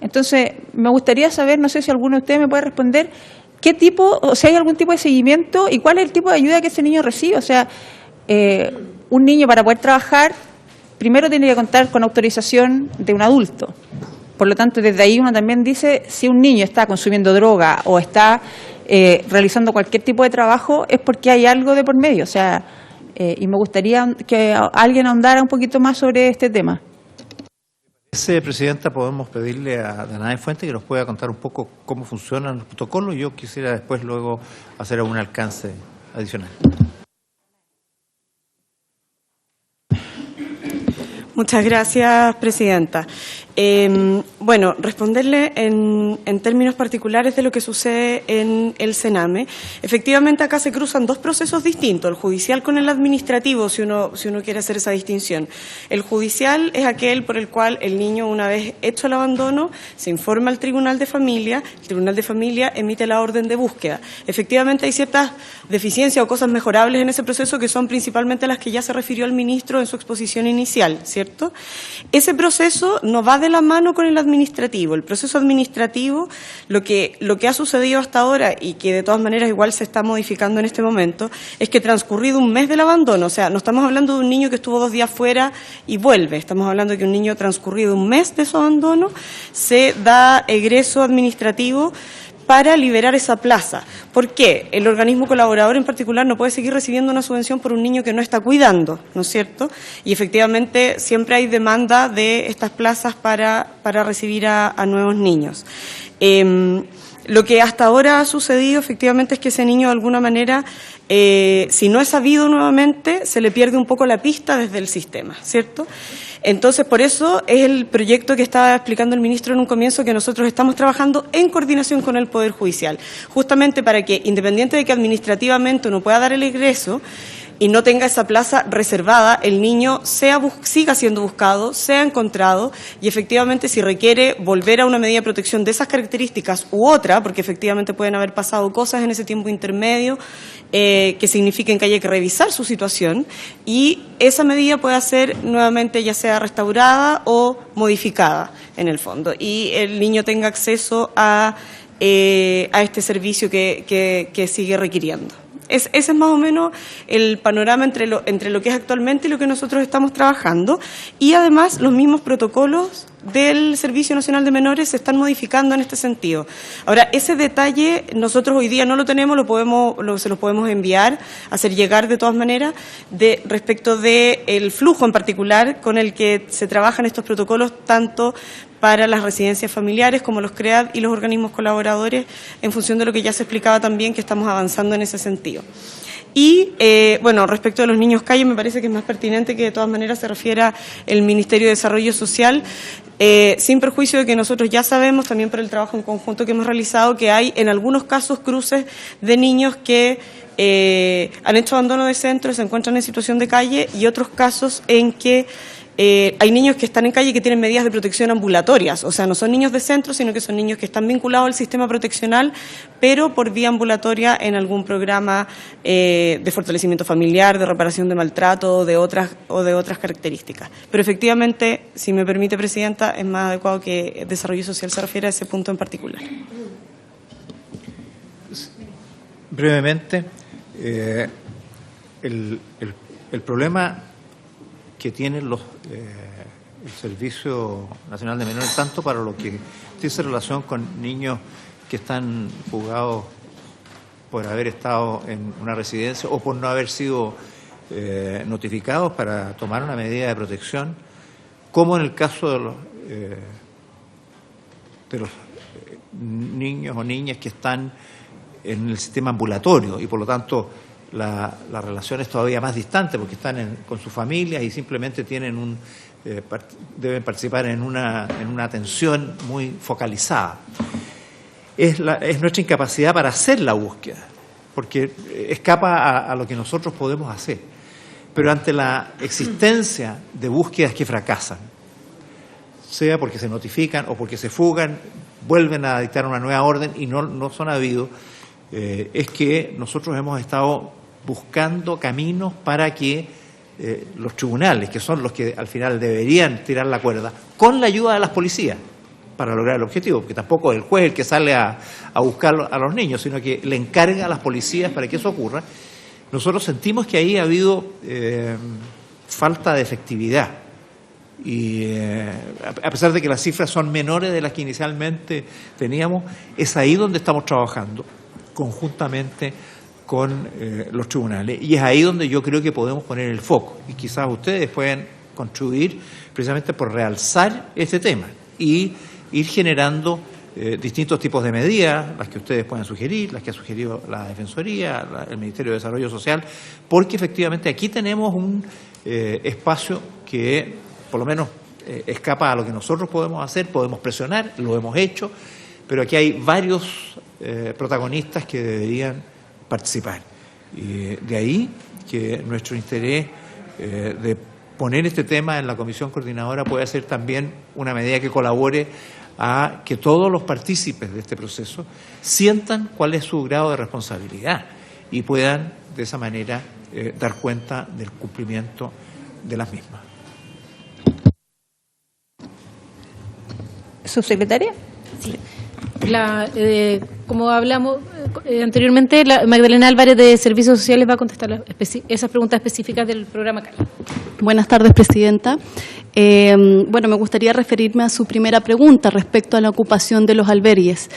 Entonces, me gustaría saber, no sé si alguno de ustedes me puede responder, qué tipo, o si hay algún tipo de seguimiento y cuál es el tipo de ayuda que ese niño recibe. O sea, un niño para poder trabajar, primero tiene que contar con autorización de un adulto. Por lo tanto, desde ahí uno también dice, si un niño está consumiendo droga o está realizando cualquier tipo de trabajo, es porque hay algo de por medio. O sea, y me gustaría que alguien ahondara un poquito más sobre este tema. Presidenta, podemos pedirle a Danae Fuente que nos pueda contar un poco cómo funcionan los protocolos. Yo quisiera después luego hacer algún alcance adicional. Muchas gracias, Presidenta. Bueno, responderle en términos particulares de lo que sucede en el Sename. Efectivamente, acá se cruzan dos procesos distintos, el judicial con el administrativo, si uno quiere hacer esa distinción. El judicial es aquel por el cual el niño, una vez hecho el abandono, se informa al Tribunal de Familia, el Tribunal de Familia emite la orden de búsqueda. Efectivamente, hay ciertas deficiencias o cosas mejorables en ese proceso que son principalmente las que ya se refirió el ministro en su exposición inicial, ¿cierto? Ese proceso no va de la mano con el administrativo. El proceso administrativo, lo que ha sucedido hasta ahora y que de todas maneras igual se está modificando en este momento, es que transcurrido un mes del abandono, o sea, no estamos hablando de un niño que estuvo 2 días fuera y vuelve, estamos hablando de que un niño transcurrido un mes de su abandono se da egreso administrativo para liberar esa plaza. ¿Por qué? El organismo colaborador en particular no puede seguir recibiendo una subvención por un niño que no está cuidando, ¿no es cierto? Y efectivamente siempre hay demanda de estas plazas para recibir a nuevos niños. Lo que hasta ahora ha sucedido efectivamente es que ese niño de alguna manera, si no es sabido nuevamente, se le pierde un poco la pista desde el sistema, ¿cierto? Entonces, por eso es el proyecto que estaba explicando el ministro en un comienzo que nosotros estamos trabajando en coordinación con el Poder Judicial, justamente para que, independiente de que administrativamente uno pueda dar el egreso y no tenga esa plaza reservada, el niño siga siendo buscado, sea encontrado y efectivamente si requiere volver a una medida de protección de esas características u otra, porque efectivamente pueden haber pasado cosas en ese tiempo intermedio que signifiquen que haya que revisar su situación y esa medida pueda ser nuevamente ya sea restaurada o modificada en el fondo y el niño tenga acceso a este servicio que sigue requiriendo. Ese es más o menos el panorama entre lo que es actualmente y lo que nosotros estamos trabajando. Y además los mismos protocolos del Servicio Nacional de Menores se están modificando en este sentido. Ahora, ese detalle nosotros hoy día no lo tenemos, se lo podemos enviar, hacer llegar de todas maneras, respecto del flujo en particular con el que se trabajan estos protocolos, tanto para las residencias familiares como los CREAD y los organismos colaboradores, en función de lo que ya se explicaba también, que estamos avanzando en ese sentido. Y, bueno, respecto de los niños calle, me parece que es más pertinente que de todas maneras se refiera el Ministerio de Desarrollo Social, sin perjuicio de que nosotros ya sabemos, también por el trabajo en conjunto que hemos realizado, que hay en algunos casos cruces de niños que han hecho abandono de centro, se encuentran en situación de calle, y otros casos en que hay niños que están en calle y que tienen medidas de protección ambulatorias, o sea, no son niños de centro, sino que son niños que están vinculados al sistema proteccional, pero por vía ambulatoria en algún programa de fortalecimiento familiar, de reparación de maltrato o de otras características. Pero efectivamente, si me permite, Presidenta, es más adecuado que Desarrollo Social se refiera a ese punto en particular. Brevemente, el problema que tienen el Servicio Nacional de Menores, tanto para lo que tiene relación con niños que están fugados por haber estado en una residencia o por no haber sido notificados para tomar una medida de protección, como en el caso de los niños o niñas que están en el sistema ambulatorio y por lo tanto la relación es todavía más distante porque están con sus familias y simplemente tienen deben participar en una atención muy focalizada. Es nuestra incapacidad para hacer la búsqueda, porque escapa a lo que nosotros podemos hacer. Pero ante la existencia de búsquedas que fracasan, sea porque se notifican o porque se fugan, vuelven a dictar una nueva orden y no son habidos, es que nosotros hemos estado buscando caminos para que los tribunales, que son los que al final deberían tirar la cuerda, con la ayuda de las policías, para lograr el objetivo, porque tampoco es el juez el que sale a buscar a los niños, sino que le encarga a las policías para que eso ocurra. Nosotros sentimos que ahí ha habido falta de efectividad y a pesar de que las cifras son menores de las que inicialmente teníamos, es ahí donde estamos trabajando conjuntamente con los tribunales y es ahí donde yo creo que podemos poner el foco y quizás ustedes pueden contribuir precisamente por realzar este tema y ir generando distintos tipos de medidas, las que ustedes puedan sugerir, las que ha sugerido la Defensoría, el Ministerio de Desarrollo Social, porque efectivamente aquí tenemos un espacio que por lo menos escapa a lo que nosotros podemos hacer, podemos presionar, lo hemos hecho, pero aquí hay varios protagonistas que deberían participar. Y de ahí que nuestro interés de poner este tema en la Comisión Coordinadora puede ser también una medida que colabore a que todos los partícipes de este proceso sientan cuál es su grado de responsabilidad y puedan de esa manera dar cuenta del cumplimiento de las mismas. ¿Subsecretaria? Sí. Como hablamos anteriormente, Magdalena Álvarez de Servicios Sociales va a contestar esas preguntas específicas del programa CAL. Buenas tardes, Presidenta. Bueno, me gustaría referirme a su primera pregunta respecto a la ocupación de los albergues.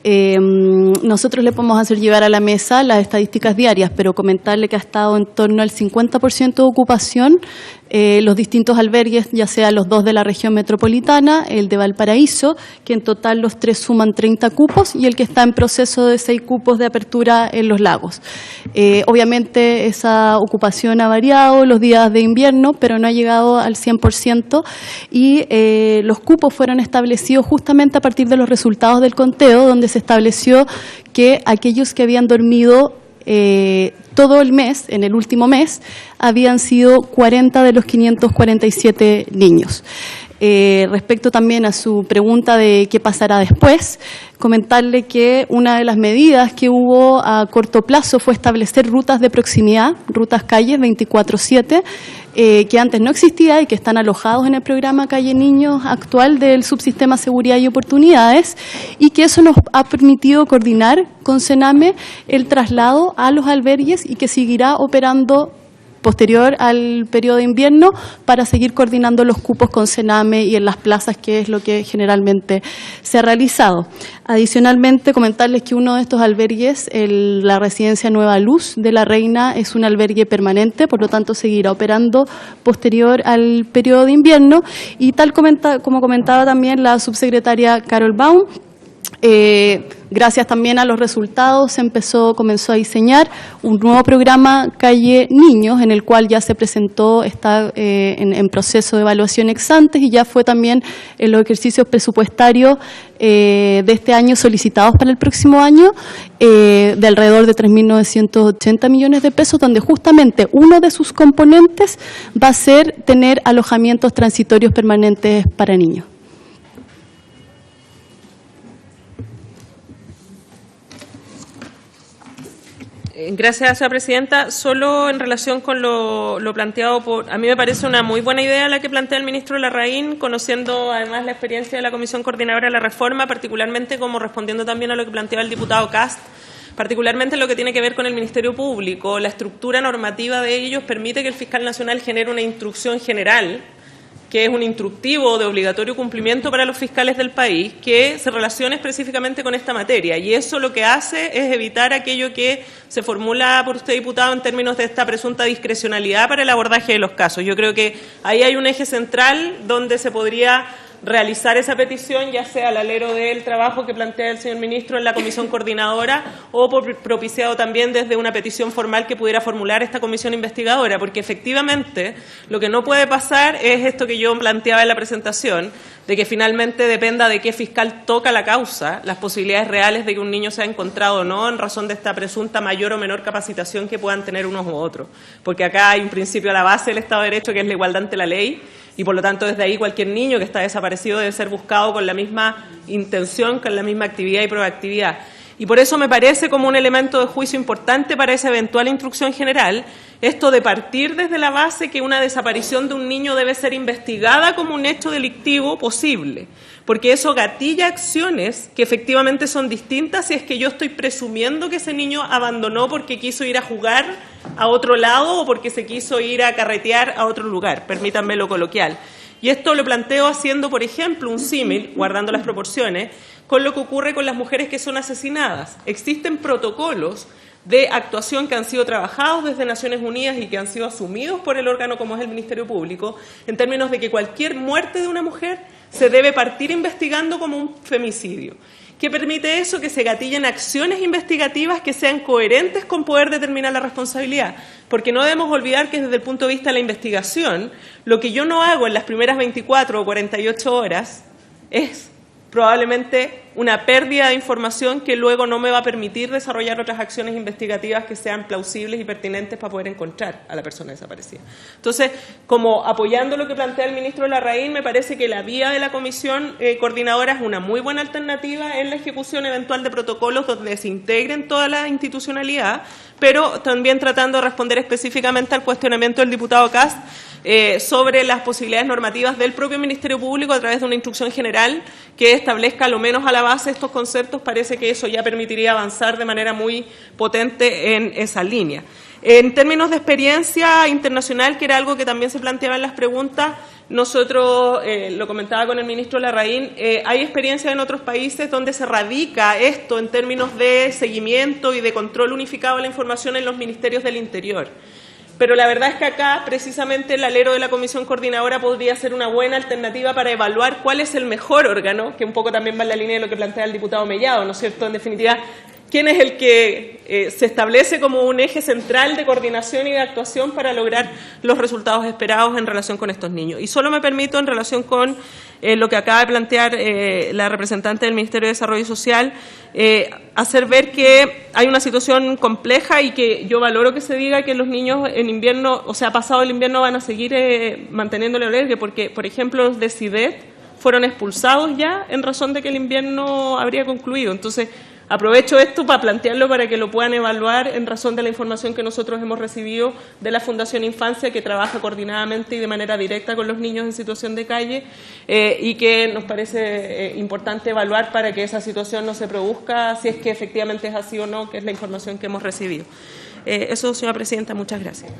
Nosotros le podemos hacer llegar a la mesa las estadísticas diarias, pero comentarle que ha estado en torno al 50% de ocupación los distintos albergues, ya sea los 2 de la región metropolitana, el de Valparaíso, que en total los 3 suman 30 cupos, y el que está en proceso de 6 cupos de apertura en Los Lagos. Obviamente esa ocupación ha variado los días de invierno, pero no ha llegado al 100%, y los cupos fueron establecidos justamente a partir de los resultados del conteo, donde se estableció que aquellos que habían dormido todo el mes, en el último mes, habían sido 40 de los 547 niños. Respecto también a su pregunta de qué pasará después, comentarle que una de las medidas que hubo a corto plazo fue establecer rutas de proximidad, rutas calles 24/7, que antes no existía y que están alojados en el programa Calle Niños actual del Subsistema Seguridad y Oportunidades, y que eso nos ha permitido coordinar con Sename el traslado a los albergues y que seguirá operando posterior al periodo de invierno para seguir coordinando los cupos con Sename y en las plazas, que es lo que generalmente se ha realizado. Adicionalmente, comentarles que uno de estos albergues, la residencia Nueva Luz de La Reina, es un albergue permanente, por lo tanto seguirá operando posterior al periodo de invierno, y tal como comentaba también la subsecretaria Carol Baum, gracias también a los resultados comenzó a diseñar un nuevo programa Calle Niños, en el cual ya se presentó, está en proceso de evaluación ex ante, y ya fue también en los ejercicios presupuestarios de este año solicitados para el próximo año, de alrededor de 3.980 millones de pesos, donde justamente uno de sus componentes va a ser tener alojamientos transitorios permanentes para niños. Gracias, señora presidenta. Solo en relación con lo planteado a mí me parece una muy buena idea la que plantea el ministro Larraín, conociendo además la experiencia de la Comisión Coordinadora de la Reforma, particularmente como respondiendo también a lo que planteaba el diputado Cast, particularmente en lo que tiene que ver con el Ministerio Público. La estructura normativa de ellos permite que el fiscal nacional genere una instrucción general, que es un instructivo de obligatorio cumplimiento para los fiscales del país, que se relaciona específicamente con esta materia. Y eso lo que hace es evitar aquello que se formula por usted, diputado, en términos de esta presunta discrecionalidad para el abordaje de los casos. Yo creo que ahí hay un eje central donde se podría realizar esa petición, ya sea al alero del trabajo que plantea el señor ministro en la comisión coordinadora o propiciado también desde una petición formal que pudiera formular esta comisión investigadora, porque efectivamente lo que no puede pasar es esto que yo planteaba en la presentación, de que finalmente dependa de qué fiscal toca la causa, las posibilidades reales de que un niño sea encontrado o no en razón de esta presunta mayor o menor capacitación que puedan tener unos u otros. Porque acá hay un principio a la base del Estado de Derecho que es la igualdad ante la ley, y por lo tanto desde ahí cualquier niño que está desaparecido debe ser buscado con la misma intención, con la misma actividad y proactividad. Y por eso me parece como un elemento de juicio importante para esa eventual instrucción general, esto de partir desde la base que una desaparición de un niño debe ser investigada como un hecho delictivo posible, porque eso gatilla acciones que efectivamente son distintas si es que yo estoy presumiendo que ese niño abandonó porque quiso ir a jugar a otro lado o porque se quiso ir a carretear a otro lugar, permítanme lo coloquial. Y esto lo planteo haciendo, por ejemplo, un símil, guardando las proporciones, con lo que ocurre con las mujeres que son asesinadas. Existen protocolos de actuación que han sido trabajados desde Naciones Unidas y que han sido asumidos por el órgano como es el Ministerio Público, en términos de que cualquier muerte de una mujer se debe partir investigando como un femicidio. ¿Qué permite eso? Que se gatillen acciones investigativas que sean coherentes con poder determinar la responsabilidad. Porque no debemos olvidar que desde el punto de vista de la investigación, lo que yo no hago en las primeras 24 o 48 horas es probablemente una pérdida de información que luego no me va a permitir desarrollar otras acciones investigativas que sean plausibles y pertinentes para poder encontrar a la persona desaparecida. Entonces, como apoyando lo que plantea el ministro Larraín, me parece que la vía de la comisión coordinadora es una muy buena alternativa en la ejecución eventual de protocolos donde se integren toda la institucionalidad, pero también tratando de responder específicamente al cuestionamiento del diputado Kast sobre las posibilidades normativas del propio Ministerio Público a través de una instrucción general que establezca lo menos a la base estos conceptos. Parece que eso ya permitiría avanzar de manera muy potente en esa línea. En términos de experiencia internacional, que era algo que también se planteaba en las preguntas, nosotros, lo comentaba con el ministro Larraín, hay experiencias en otros países donde se radica esto en términos de seguimiento y de control unificado de la información en los ministerios del Interior. Pero la verdad es que acá, precisamente, el alero de la Comisión Coordinadora podría ser una buena alternativa para evaluar cuál es el mejor órgano, que un poco también va en la línea de lo que plantea el diputado Mellado, ¿no es cierto? En definitiva, ¿quién es el que se establece como un eje central de coordinación y de actuación para lograr los resultados esperados en relación con estos niños? Y solo me permito, en relación con lo que acaba de plantear la representante del Ministerio de Desarrollo Social, hacer ver que hay una situación compleja y que yo valoro que se diga que los niños en invierno, o sea, pasado el invierno, van a seguir manteniendo el albergue, porque, por ejemplo, los de CIDET fueron expulsados ya en razón de que el invierno habría concluido. Entonces, aprovecho esto para plantearlo para que lo puedan evaluar en razón de la información que nosotros hemos recibido de la Fundación Infancia, que trabaja coordinadamente y de manera directa con los niños en situación de calle y que nos parece importante evaluar para que esa situación no se produzca, si es que efectivamente es así o no, que es la información que hemos recibido. Eso, señora presidenta, muchas gracias.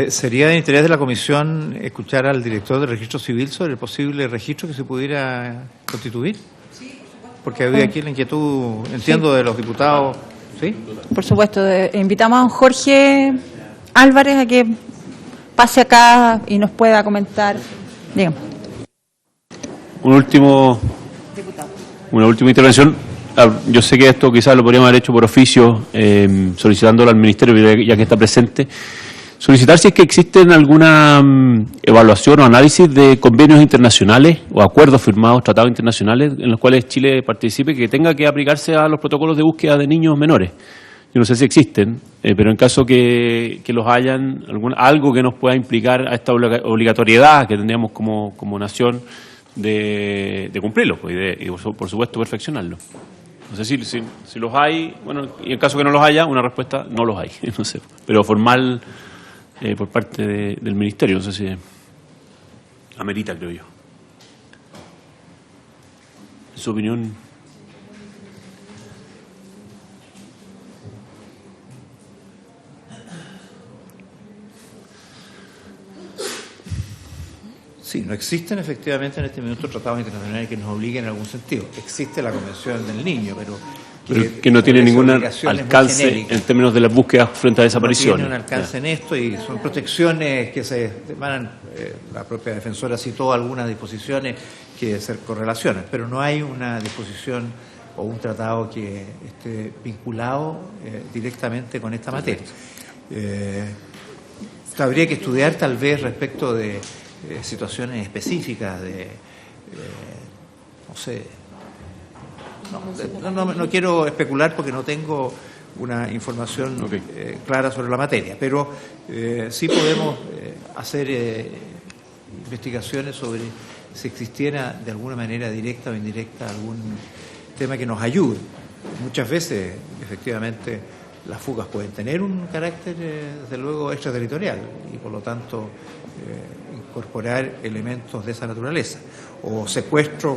¿Sería de interés de la Comisión escuchar al director del Registro Civil sobre el posible registro que se pudiera constituir? Sí, por supuesto. Porque había aquí la inquietud, entiendo, sí, de los diputados. ¿Sí? Por supuesto. Invitamos a don Jorge Álvarez a que pase acá y nos pueda comentar. Dígame. Una última intervención. Yo sé que esto quizás lo podríamos haber hecho por oficio, solicitándolo al Ministerio, ya que está presente. Solicitar si es que existen alguna evaluación o análisis de convenios internacionales o acuerdos firmados, tratados internacionales, en los cuales Chile participe, que tenga que aplicarse a los protocolos de búsqueda de niños menores. Yo no sé si existen, pero en caso que los hayan, algo que nos pueda implicar a esta obligatoriedad que tendríamos como nación de cumplirlo, pues, y por supuesto perfeccionarlo. No sé si los hay, bueno, y en caso que no los haya, una respuesta: no los hay, no sé, pero formal por parte del Ministerio, no sé si amerita, creo yo. En su opinión. existen efectivamente en este minuto tratados internacionales que nos obliguen en algún sentido. Existe la Convención del Niño, pero que no tiene ningún obligaciones muy alcance genéricas. en términos de las búsquedas frente a desapariciones. No tiene un alcance en esto y son protecciones que se emanan, la propia defensora citó algunas disposiciones que se correlacionan, pero no hay una disposición o un tratado que esté vinculado directamente con esta materia. Habría que estudiar tal vez respecto de situaciones específicas de, no sé, no quiero especular porque no tengo una información clara sobre la materia, pero sí podemos hacer investigaciones sobre si existiera de alguna manera directa o indirecta algún tema que nos ayude. Muchas veces, efectivamente, las fugas pueden tener un carácter, desde luego, extraterritorial y, por lo tanto, incorporar elementos de esa naturaleza, o secuestro,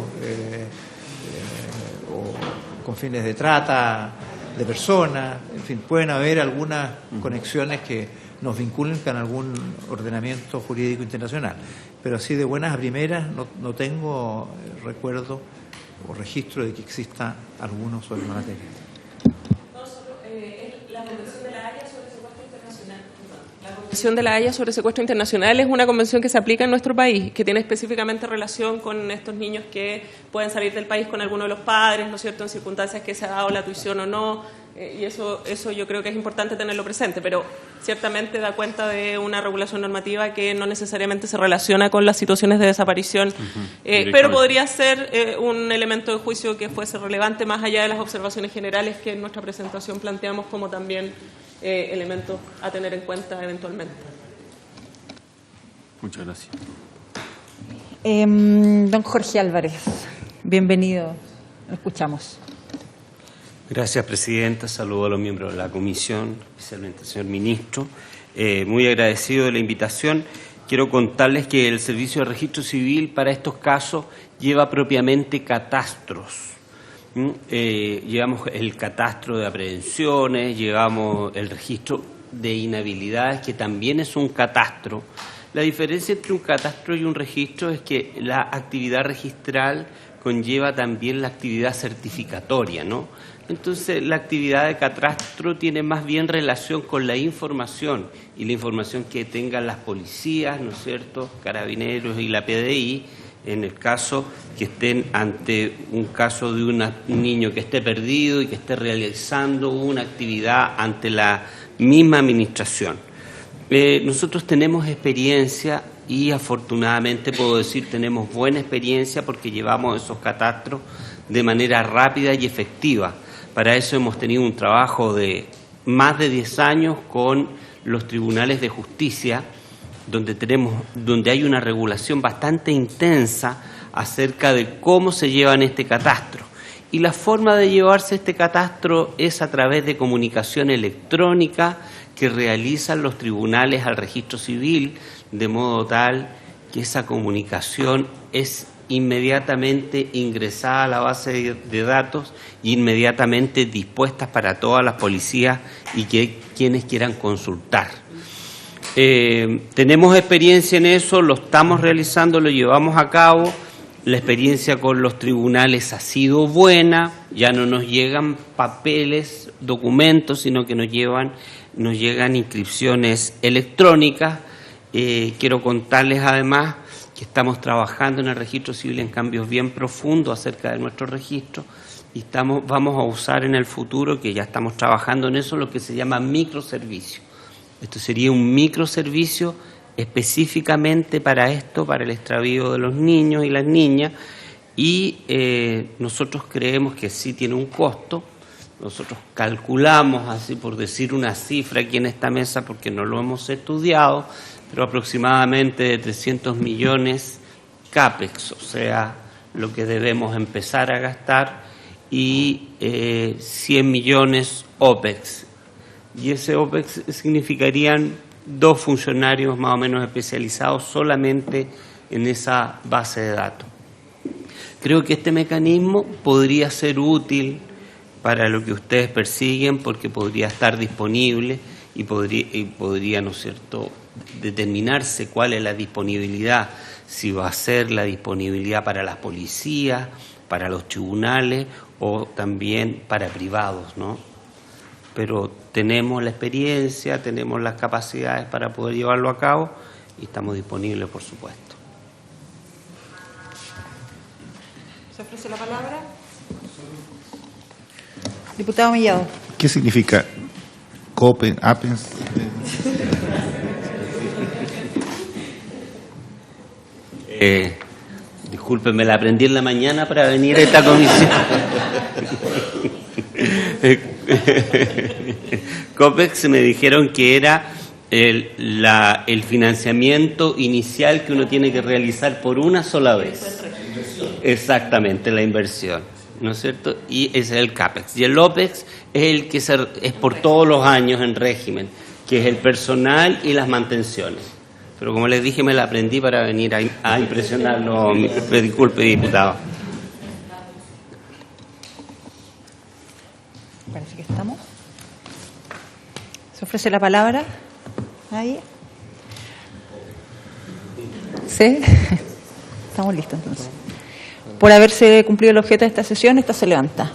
o con fines de trata de personas, en fin, pueden haber algunas conexiones que nos vinculen con algún ordenamiento jurídico internacional. Pero así de buenas a primeras no tengo recuerdo o registro de que exista alguno sobre la materia. La Convención de la Haya sobre secuestro internacional. La Convención de la Haya sobre secuestro internacional es una convención que se aplica en nuestro país, que tiene específicamente relación con estos niños que pueden salir del país con alguno de los padres, ¿no es cierto?, en circunstancias que se ha dado la tuición o no, y eso yo creo que es importante tenerlo presente, pero ciertamente da cuenta de una regulación normativa que no necesariamente se relaciona con las situaciones de desaparición, pero podría ser un elemento de juicio que fuese relevante más allá de las observaciones generales que en nuestra presentación planteamos como también elementos a tener en cuenta eventualmente. Muchas gracias. Don Jorge Álvarez, bienvenido. Lo escuchamos. Gracias, Presidenta. Saludo a los miembros de la Comisión, especialmente al señor Ministro. Muy agradecido de la invitación. Quiero contarles que el Servicio de Registro Civil para estos casos lleva propiamente catastros. Llevamos el catastro de aprehensiones, llevamos el registro de inhabilidades, que también es un catastro. La diferencia entre un catastro y un registro es que la actividad registral conlleva también la actividad certificatoria, ¿no? Entonces, la actividad de catastro tiene más bien relación con la información y la información que tengan las policías, ¿no es cierto?, carabineros y la PDI, en el caso que estén ante un caso de un niño que esté perdido y que esté realizando una actividad ante la misma administración. Nosotros tenemos experiencia y afortunadamente puedo decir tenemos buena experiencia porque llevamos esos catastros de manera rápida y efectiva. Para eso hemos tenido un trabajo de más de 10 años con los tribunales de justicia, donde hay una regulación bastante intensa acerca de cómo se llevan este catastro. Y la forma de llevarse este catastro es a través de comunicación electrónica que realizan los tribunales al registro civil, de modo tal que esa comunicación es inmediatamente ingresada a la base de datos e inmediatamente dispuestas para todas las policías y quienes quieran consultar. Tenemos experiencia en eso, lo estamos realizando, lo llevamos a cabo. La experiencia con los tribunales ha sido buena, ya no nos llegan papeles, documentos, sino que nos llegan inscripciones electrónicas. Quiero contarles además que estamos trabajando en el registro civil en cambios bien profundos acerca de nuestro registro y vamos a usar en el futuro, que ya estamos trabajando en eso, lo que se llama microservicio. Esto sería un microservicio específicamente para esto, para el extravío de los niños y las niñas, y nosotros creemos que sí tiene un costo. Nosotros calculamos, así por decir una cifra aquí en esta mesa, porque no lo hemos estudiado, pero aproximadamente de 300 millones CAPEX, o sea, lo que debemos empezar a gastar, y 100 millones OPEX. Y ese OPEX significarían 2 funcionarios más o menos especializados solamente en esa base de datos. Creo que este mecanismo podría ser útil para lo que ustedes persiguen, porque podría estar disponible y podría, ¿no es cierto?, determinarse cuál es la disponibilidad. si va a ser la disponibilidad para las policías, para los tribunales o también para privados, ¿no? Pero tenemos la experiencia, tenemos las capacidades para poder llevarlo a cabo y estamos disponibles, por supuesto. ¿Se ofrece la palabra? Diputado Mellado. ¿Qué significa COPEN, APENS? Disculpen, me la aprendí en la mañana para venir a esta comisión. COPEX me dijeron que era el financiamiento inicial que uno tiene que realizar por una sola vez. Exactamente, la inversión, ¿no es cierto? Y ese es el CAPEX. Y el OPEX es el que es por todos los años en régimen, que es el personal y las mantenciones. Pero como les dije, me la aprendí para venir a impresionarlo. Disculpe, diputado. Parece que estamos. ¿Se ofrece la palabra? ¿Nadie? ¿Sí? Estamos listos entonces. Por haberse cumplido el objeto de esta sesión, esta se levanta.